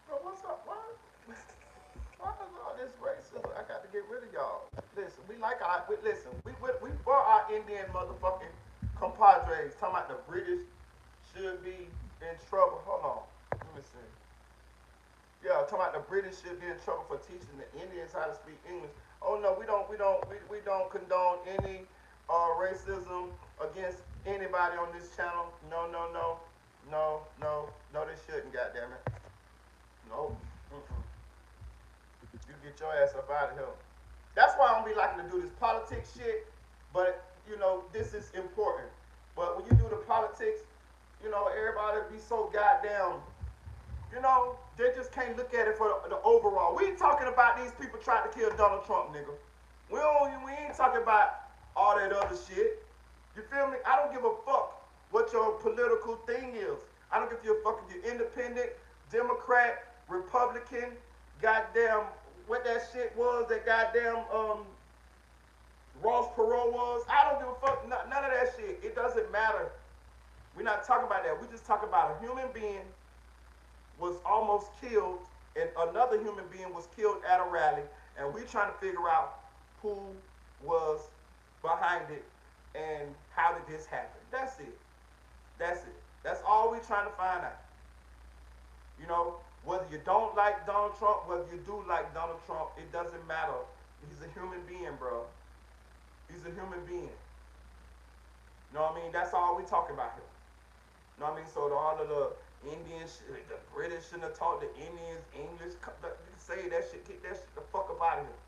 Bro, what's up? Why is all this racism? I got to get rid of y'all. Listen, we for our Indian motherfucking compadres. Talking about the British should be in trouble. Hold on, let me see. Yeah, talking about the British should be in trouble for teaching the Indians how to speak English. Oh no, we don't condone any racism against anybody on this channel. No, they shouldn't. Goddamn it. No. You get your ass up out of here. That's why I don't be liking to do this politics shit. But you know, this is important. But when you do the politics, you know, everybody be so goddamn. You know, they just can't look at it for the overall. We ain't talking about these people trying to kill Donald Trump, nigga. We ain't talking about all that other shit. You feel me? I don't give a fuck what your political thing is. I don't give a fuck if you're independent, Democrat, Republican, goddamn what that shit was, that goddamn Ross Perot was. I don't give a fuck none of that shit. It doesn't matter. We're not talking about that. We're just talking about a human being was almost killed and another human being was killed at a rally, and we're trying to figure out who was behind it and how did this happen. That's it. That's all we're trying to find out. You know, whether you don't like Donald Trump, whether you do like Donald Trump, it doesn't matter. He's a human being, bro. He's a human being. You know what I mean? That's all we talking about here. You know what I mean? So all of the Indians, the British shouldn't have taught the Indians English. Say that shit, get that shit the fuck up out of here.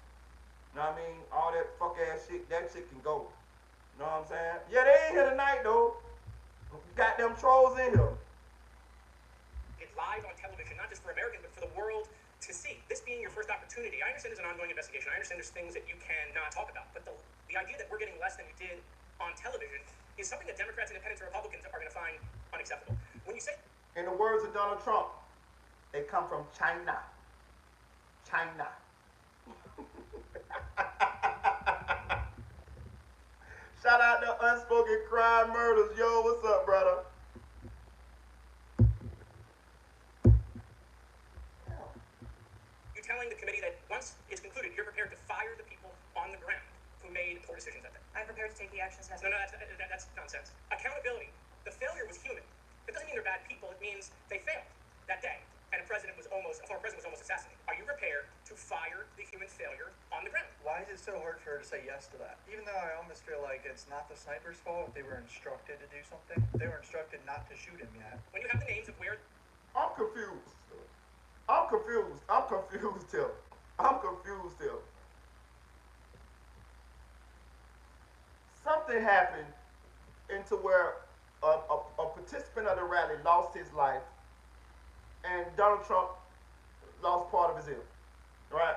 You know what I mean? All that fuck ass shit, that shit can go. You know what I'm saying? Yeah, they ain't here tonight though. Got them trolls in here. It's live on television, not just for Americans, but for the world to see. This being your first opportunity, I understand there's an ongoing investigation. I understand there's things that you cannot talk about. But the idea that we're getting less than we did on television is something that Democrats, Independents, and Republicans are going to find unacceptable. When you say, in the words of Donald Trump, they come from China. China. Shout out to Unspoken Crime Murders. Yo, what's up, brother? you're telling the committee that once it's concluded, you're prepared to fire the people on the ground who made poor decisions that day. I'm prepared to take the actions necessary. No, that's nonsense. Accountability. The failure was human. It doesn't mean they're bad people. It means they failed that day. And a former president was almost assassinated. Are you prepared to fire the human failure on the ground? Why is it so hard for her to say yes to that? Even though I almost feel like it's not the sniper's fault, they were instructed to do something. They were instructed not to shoot him yet. When you have the names of where... I'm confused. I'm confused still. Something happened into where a participant of the rally lost his life and Donald Trump lost part of his ear, right?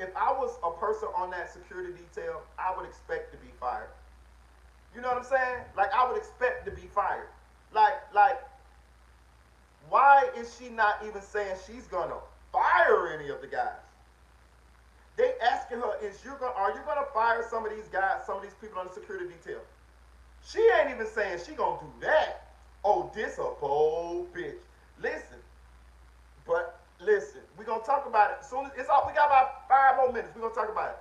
if I was a person on that security detail, I would expect to be fired. You know what I'm saying? Like I would expect to be fired. Like, why is she not even saying she's gonna fire any of the guys? They asking her, are you gonna fire some of these guys, some of these people on the security detail? She ain't even saying she gonna do that. Oh, this a bold bitch. Listen, but listen, we gonna talk about it. Soon as it's all, we got about 5 more minutes. We gonna talk about it.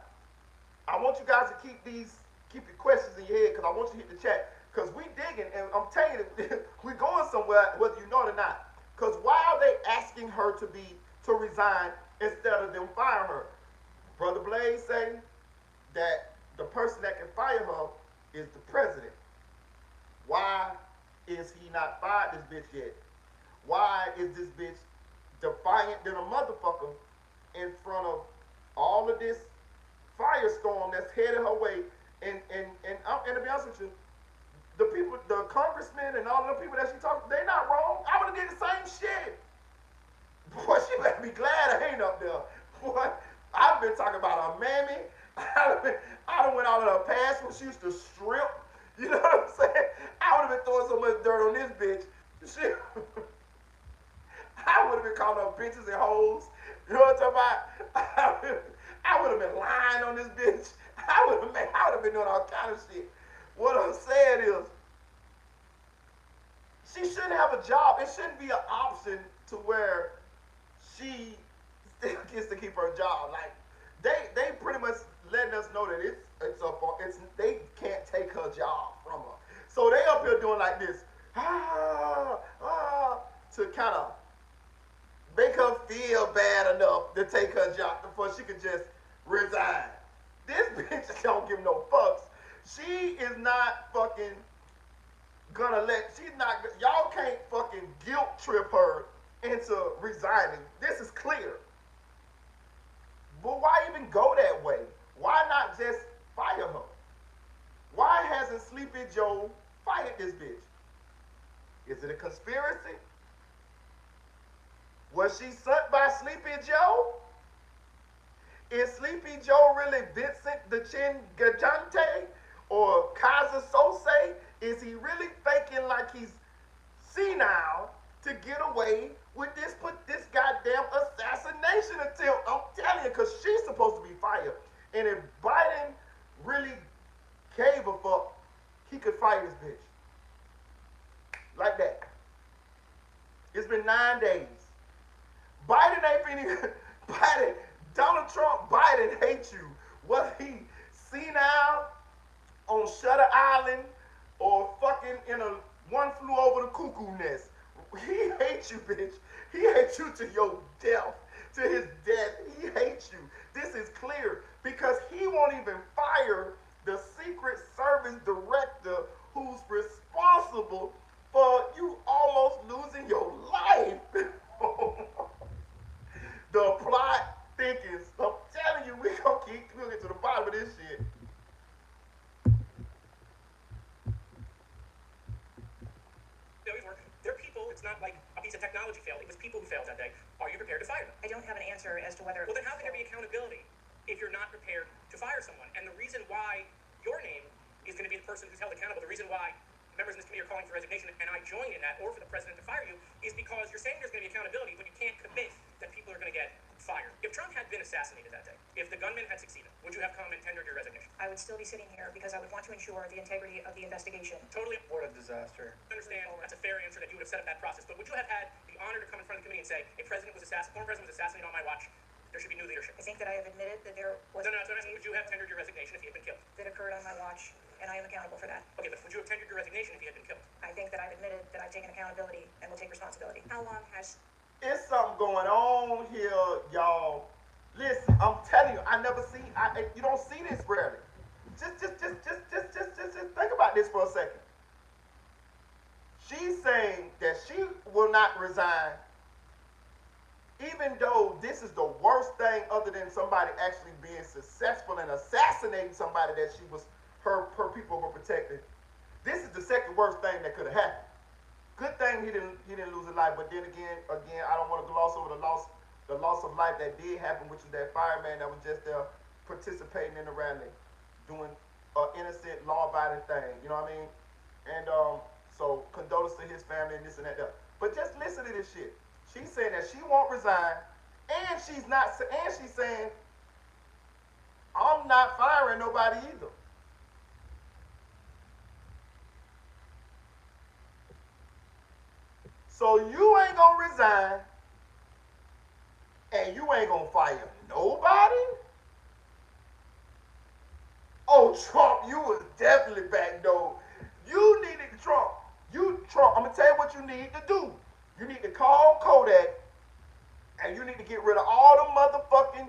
I want you guys to keep your questions in your head because I want you to hit the chat. Because we digging, and I'm telling you, we going somewhere whether you know it or not. Because why are they asking her to resign instead of them firing her? Brother Blaze say that the person that can fire her is the president. Why is he not fired this bitch yet? Why is this bitch defiant than a motherfucker in front of all of this firestorm that's headed her way? And to be honest with you, the people, the congressmen and all of the people that she talked, they not wrong. I would have did the same shit. Boy, she better be glad I ain't up there. Boy, I've been talking about her mammy. I done went out of her past when she used to strip. You know what I'm saying? I would have been throwing so much dirt on this bitch. Shit. I would have been calling her bitches and hoes. You know what I'm talking about? I would have been lying on this bitch. I would have been doing all kind of shit. What I'm saying is, she shouldn't have a job. It shouldn't be an option to where she still gets to keep her job. Like they pretty much letting us know that they can't take her job from her. So they up here doing like this, to kind of make her feel bad enough to take her job before she could just resign. This bitch don't give no fucks. She is not fucking gonna y'all can't fucking guilt trip her into resigning. This is clear. But why even go that way? Why not just fire her? Why hasn't Sleepy Joe fired this bitch? Is it a conspiracy? Was she sent by Sleepy Joe? Is Sleepy Joe really Vincent the Chin Gajante or Kaiser Sose? Is he really faking like he's senile to get away with this goddamn assassination attempt? I'm telling you, because she's supposed to be fired. And if Biden really gave a fuck, he could fire this bitch. Like that. It's been 9 days. Biden ain't been Donald Trump, Biden hates you. Whether he senile on Shutter Island or fucking in a one flew over the cuckoo nest. He hates you, bitch. He hates you to your death, to his death. He hates you. This is clear because he won't even fire the Secret Service director who's responsible for you almost losing your life. The plot thickens. I'm telling you, we'll get to the bottom of this shit. They're people. It's not like a piece of technology failed. It was people who failed that day. Are you prepared to fire them? I don't have an answer as to whether. Well, then how can there be accountability if you're not prepared to fire someone? And the reason why your name is going to be the person who's held accountable, the reason why members in this committee are calling for resignation, and I join in that, or for the president to fire you, is because you're saying there's going to be accountability, but you can't commit that people are going to get fired. If Trump had been assassinated that day, if the gunman had succeeded, would you have come and tendered your resignation? I would still be sitting here because I would want to ensure the integrity of the investigation. Totally. What a disaster. I understand that's a fair answer that you would have set up that process, but would you have had the honor to come in front of the committee and say, former president was assassinated on my watch, there should be new leadership? I think that I have admitted that there was No, would you have tendered your resignation if he had been killed? that occurred on my watch, and I am accountable for that. Okay, but would you have tendered your resignation if he had been killed? I think that I've admitted that I've taken accountability and will take responsibility. How long has It's something going on here, y'all. Listen, I'm telling you, you don't see this rarely. Just think about this for a second. She's saying that she will not resign, even though this is the worst thing other than somebody actually being successful in assassinating somebody that her people were protecting. This is the second worst thing that could have happened. Good thing he didn't lose his life, but then again, I don't want to gloss over the loss the loss of life that did happen, which was that fireman that was just there participating in the rally, doing an innocent, law-abiding thing. You know what I mean? And so condolences to his family and this and that. But just listen to this shit. She's saying that she won't resign, and she's not, and she's saying I'm not firing nobody either. So you ain't gonna resign, and you ain't gonna fire nobody? Oh, Trump, you was definitely backdoored. You needed Trump. Trump, I'm gonna tell you what you need to do. You need to call Kodak, and you need to get rid of all the motherfucking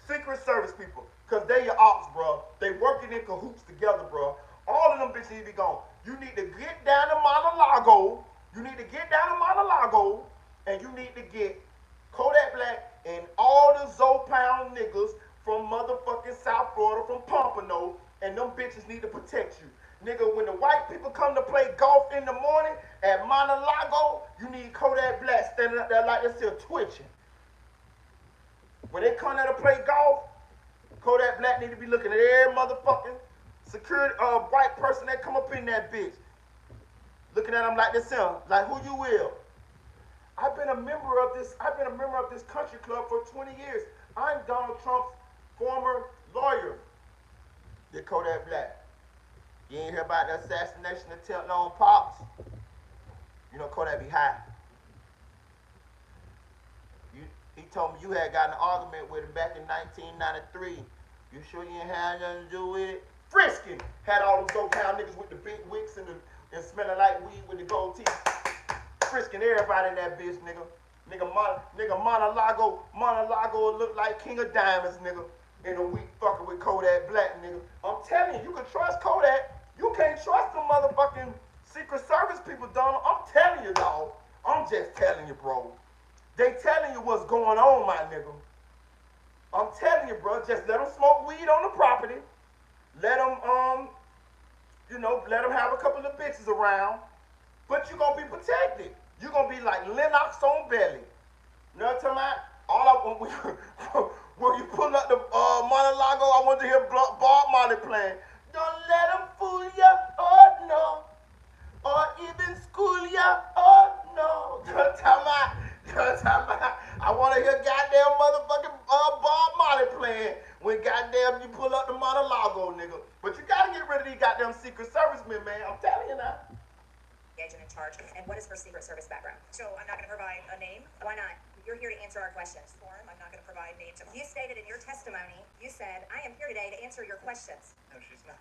Secret Service people, because they your ops, bro. They working in cahoots together, bro. All of them bitches need to be gone. You need to get down to Mar-a-Lago. You need to get down to Mar-a-Lago, and you need to get Kodak Black and all the Zopound niggas from motherfucking South Florida, from Pompano, and them bitches need to protect you. Nigga, when the white people come to play golf in the morning at Mar-a-Lago, you need Kodak Black standing up there like they're still twitching. When they come there to play golf, Kodak Black need to be looking at every motherfucking security white person that come up in that bitch. Looking at them like this, like who you will. I've been a member of this country club for 20 years. I'm Donald Trump's former lawyer. The Kodak Black. You ain't hear about the assassination attempt on Pops? You know Kodak be high. He told me you had got in an argument with him back in 1993. You sure you ain't had nothing to do with it? Frisking had all those Zopound niggas with the big wicks and smelling like weed with the gold teeth. Frisking everybody in that bitch, nigga. Nigga, Mar-a-Lago look like King of Diamonds, nigga. In a week fucking with Kodak Black, nigga. I'm telling you, you can trust Kodak. You can't trust them motherfucking Secret Service people, Donald. I'm telling you, dog. I'm just telling you, bro. They telling you what's going on, my nigga. I'm telling you, bro. Just let them smoke weed on the property. Let them, let them have a couple of bitches around. But you're going to be protected. You're going to be like Lennox on belly. You know what I'm talking about? All I want, when you pull up the Mar-a-Lago, I want to hear Bob Marley playing. Don't let them fool ya, oh no. Or even school ya, oh no. You know what I'm talking about? I want to hear goddamn motherfucking Bob Marley playing when goddamn you pull up the Mar-a-Lago, nigga. But you got to get rid of these goddamn Secret Servicemen, man. I'm telling you now. Agent in charge. And what is her Secret Service background? So I'm not going to provide a name. Why not? You're here to answer our questions. Forum. I'm not going to provide names. You stated in your testimony, you said, I am here today to answer your questions. No, she's not.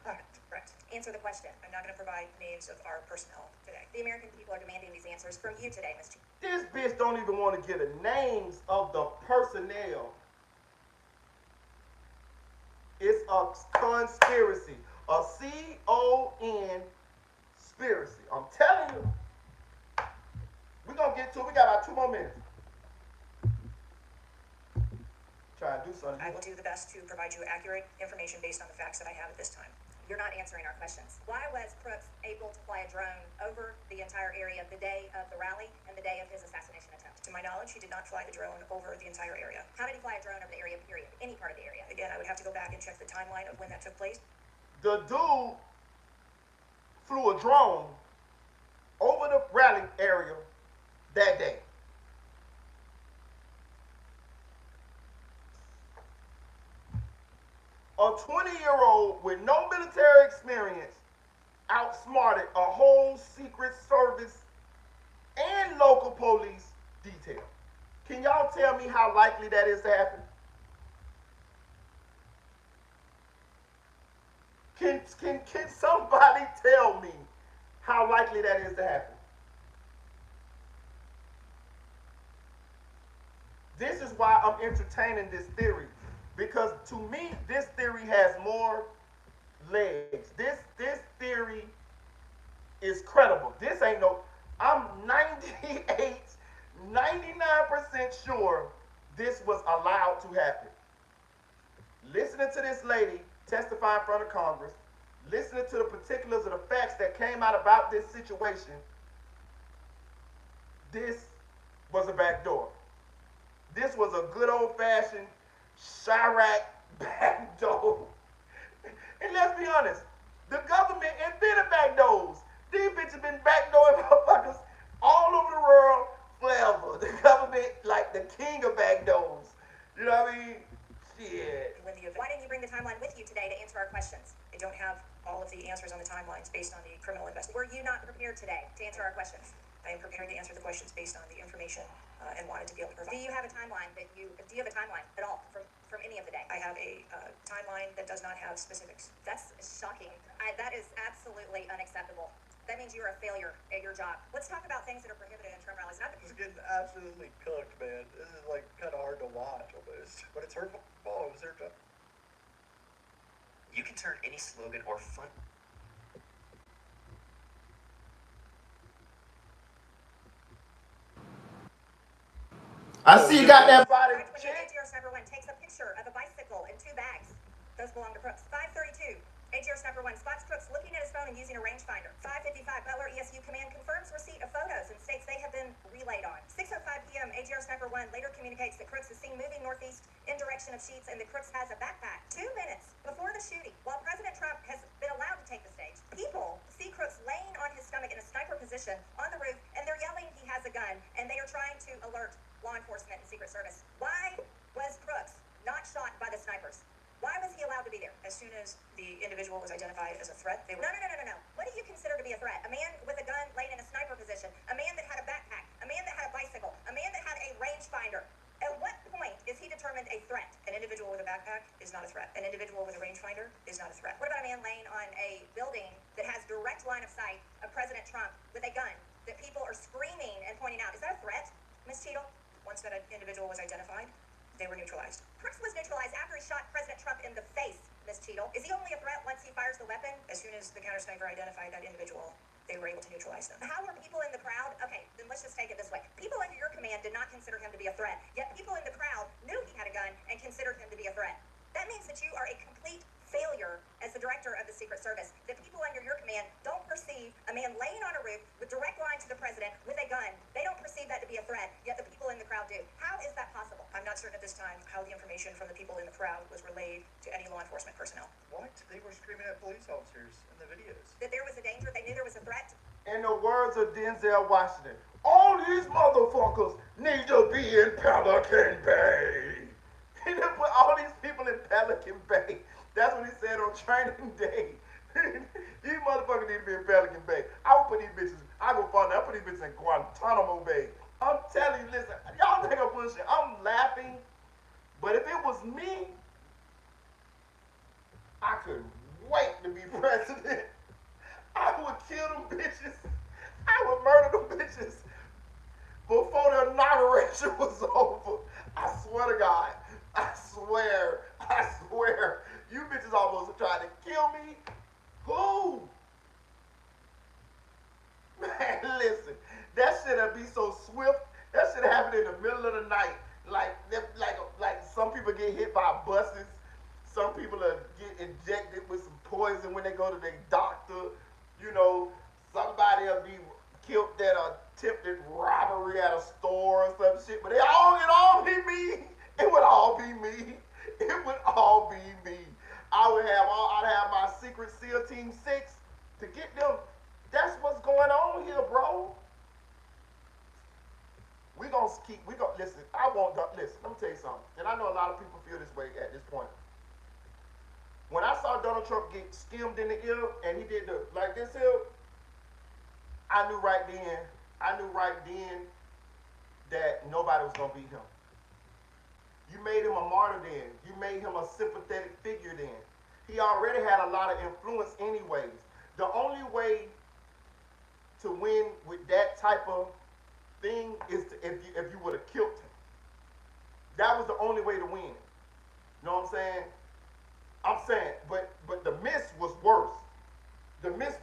Correct. Answer the question. I'm not going to provide names of our personnel today. The American people are demanding these answers from you today, Ms. Chief. This bitch don't even want to get the names of the personnel. It's a conspiracy. A C-O-N conspiracy. I'm telling you. We're going to get to it. We got about 2 more minutes. Try to do something. I will do the best to provide you accurate information based on the facts that I have at this time. You're not answering our questions. Why was Crooks able to fly a drone over the entire area the day of the rally and the day of his assassination attempt? To my knowledge, he did not fly the drone over the entire area. How did he fly a drone over the area, period? Any part of the area? Again, I would have to go back and check the timeline of when that took place. The dude flew a drone over the rally area that day. A 20-year-old with no military experience outsmarted a whole Secret Service and local police detail. Can y'all tell me how likely that is to happen? Can somebody tell me how likely that is to happen? This is why I'm entertaining this theory. Because to me, this theory has more legs. This theory is credible. This ain't no, I'm 99% sure this was allowed to happen. Listening to this lady testify in front of Congress, listening to the particulars of the facts that came out about this situation, this was a backdoor. This was a good old-fashioned Chirac backdoor. And let's be honest, the government invented backdoors. These bitches been backdooring motherfuckers all over the world forever. The government, like the king of backdoors. You know what I mean? Shit. Why didn't you bring the timeline with you today to answer our questions? I don't have all of the answers on the timelines based on the criminal investigation. Were you not prepared today to answer our questions? I am prepared to answer the questions based on the information and wanted to be able to provide. Do you have a timeline at all from any of the day? I have a timeline that does not have specifics. That's shocking. That is absolutely unacceptable. That means you're a failure at your job. Let's talk about things that are prohibited in Trump rallies. This is getting absolutely cooked, man. This is like kind of hard to watch almost, but it's hurtful. Oh, is there? You can turn any slogan or fun. I see you got that body check. ATR Sniper 1 takes a picture of a bicycle and 2 bags. Those belong to Crooks. 532. ATR Sniper 1 spots Crooks looking at his phone and using a rangefinder. 555. Butler ESU Command confirms receipt of photos and states they have been relayed on. 6:05 p.m. ATR Sniper 1 later communicates that Crooks is seen moving northeast in direction of Sheets and that Crooks has a backpack. 2 minutes before the shooting, while President Trump has been allowed to take the stage, people see Crooks laying on his stomach in a sniper position on the roof, and they're yelling he has a gun, and they are trying to alert law enforcement and Secret Service. Why was Crooks not shot by the snipers? Why was he allowed to be there? As soon as the individual was identified as a threat, they were... No. What do you consider to be a threat? A man with a gun laying in a sniper position, a man that had a backpack, a man that had a bicycle, a man that had a rangefinder. At what point is he determined a threat? An individual with a backpack is not a threat. An individual with a rangefinder is not a threat. What about a man laying on a building that has direct line of sight of President Trump with a gun that people are screaming and pointing out? Is that a threat, Ms. Cheadle? Once that individual was identified, they were neutralized. Crooks was neutralized after he shot President Trump in the face, Ms. Cheadle. Is he only a threat once he fires the weapon? As soon as the counter sniper identified that individual, they were able to neutralize them. How were people in the crowd? Okay, then let's just take it this way. People under your command did not consider him to be a threat, yet people in the crowd knew he had a gun and considered him to be a threat. That means that you are a complete failure as the director of the Secret Service. The people under your command don't perceive a man laying on a roof with direct line to the president with a gun. They don't perceive that to be a threat, yet the people in the crowd do. How is that possible? I'm not certain at this time how the information from the people in the crowd was relayed to any law enforcement personnel. What? They were screaming at police officers in the videos. That there was a danger, they knew there was a threat? In the words of Denzel Washington, all these motherfuckers need to be in Pelican Bay. He done put all these people in Pelican Bay. That's what he said on training day. These motherfuckers need to be in Pelican Bay. I would put these bitches, I put these bitches in Guantanamo Bay. I'm telling you, listen, y'all think I'm bullshit. I'm laughing, but if it was me, I could wait to be president. I would kill them bitches. I would murder them bitches before the inauguration was over. I swear to God. I swear. You bitches almost tried to kill me. Who? Man, listen. That shit'll be so swift. That shit happened in the middle of the night. Like some people get hit by buses. Some people get injected with some poison when they go to their doctor. You know, somebody will be killed at a attempted robbery at a store or some shit. But it all be me. It would all be me. It would all be me. I'd have my Secret SEAL Team 6 to get them. That's what's going on here, bro. Listen, listen, let me tell you something. And I know a lot of people feel this way at this point. When I saw Donald Trump get skimmed in the ear and he did like this here, I knew right then that nobody was gonna beat him. You made him a martyr then. You made him a sympathetic figure then. He already had a lot of influence anyways. The only way to win with that type of thing is if you would have killed him. That was the only way to win. You know what I'm saying? But the miss was worse. The miss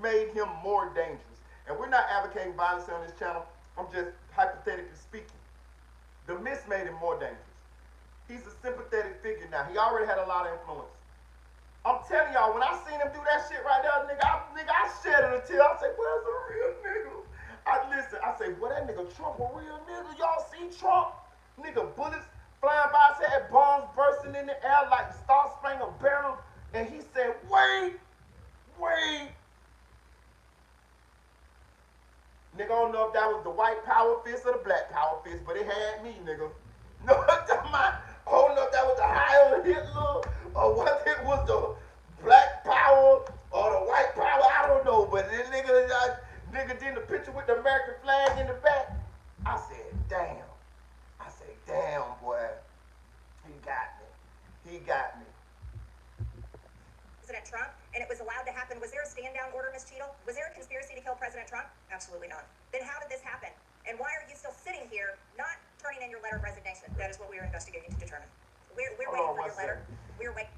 made him more dangerous. And we're not advocating violence on this channel. I'm just hypothetically speaking. The miss made him more dangerous. He's a sympathetic figure now. He already had a lot of influence. I'm telling y'all, when I seen him do that shit right there, nigga, I shedded a tear. I said, where's the real nigga? I say, say, boy, that nigga Trump a real nigga. Y'all see Trump? Nigga, bullets flying by his head, bombs bursting in the air like the Star Spangled Banner. And he said, wait. Nigga, I don't know if that was the white power fist or the black power fist, but it had me, nigga. No, I don't know if that was the Heil Hitler or what it was the black power or the white power. I don't know, but this nigga did the picture with the American flag in the back. I said, damn, boy. He got me. President Trump, and it was allowed to happen. Was there a stand-down order, Ms. Cheadle? Was there a conspiracy to kill President Trump? Absolutely not. Then how did this happen? And why are you still sitting here, not turning in your letter of resignation? That is what we are investigating to determine. We're waiting Hold on for one your letter. second. We're waiting.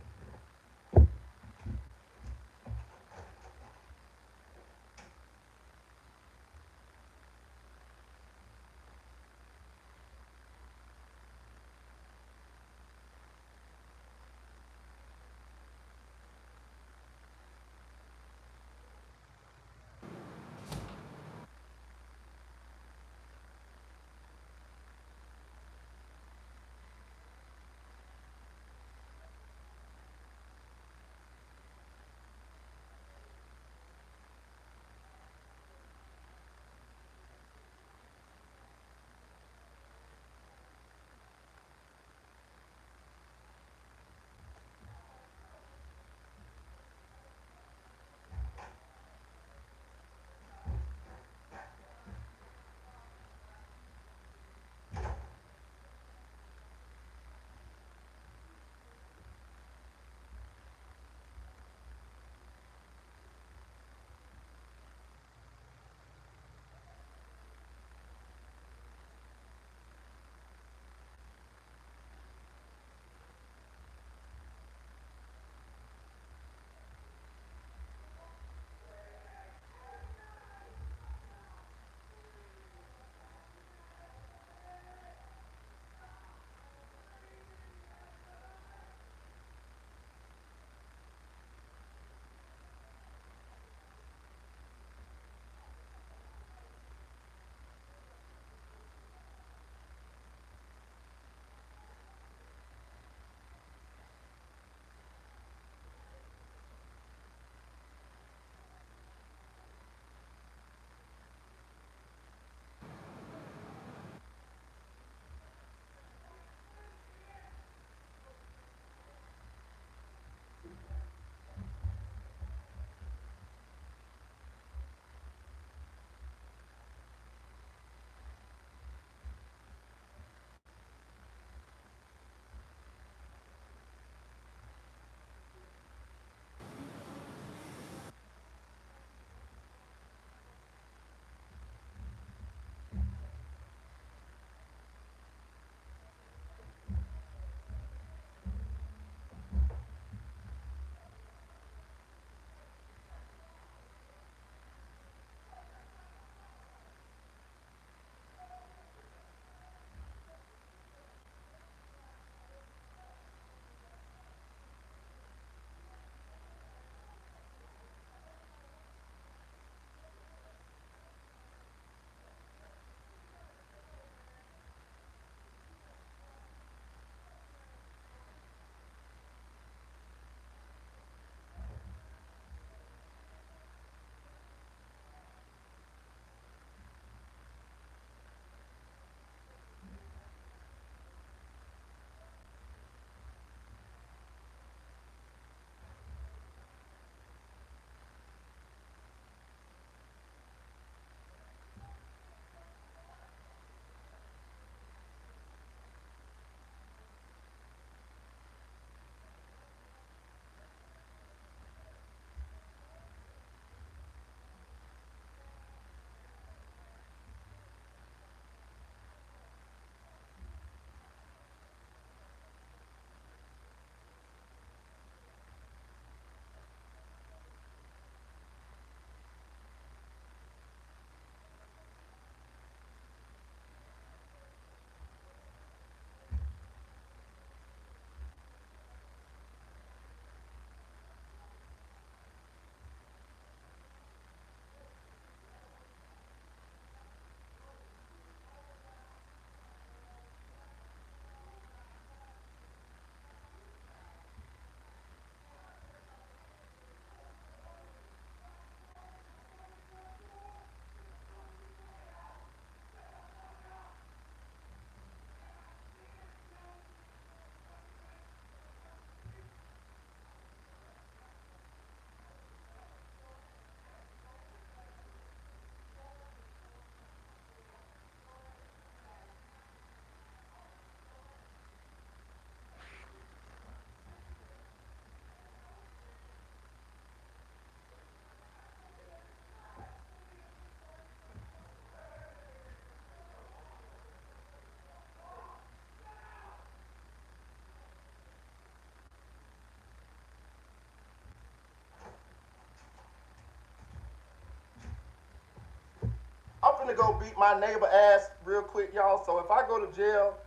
finna go beat my neighbor ass real quick, y'all. So if I go to jail,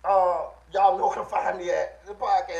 y'all know where to find me at. The podcast.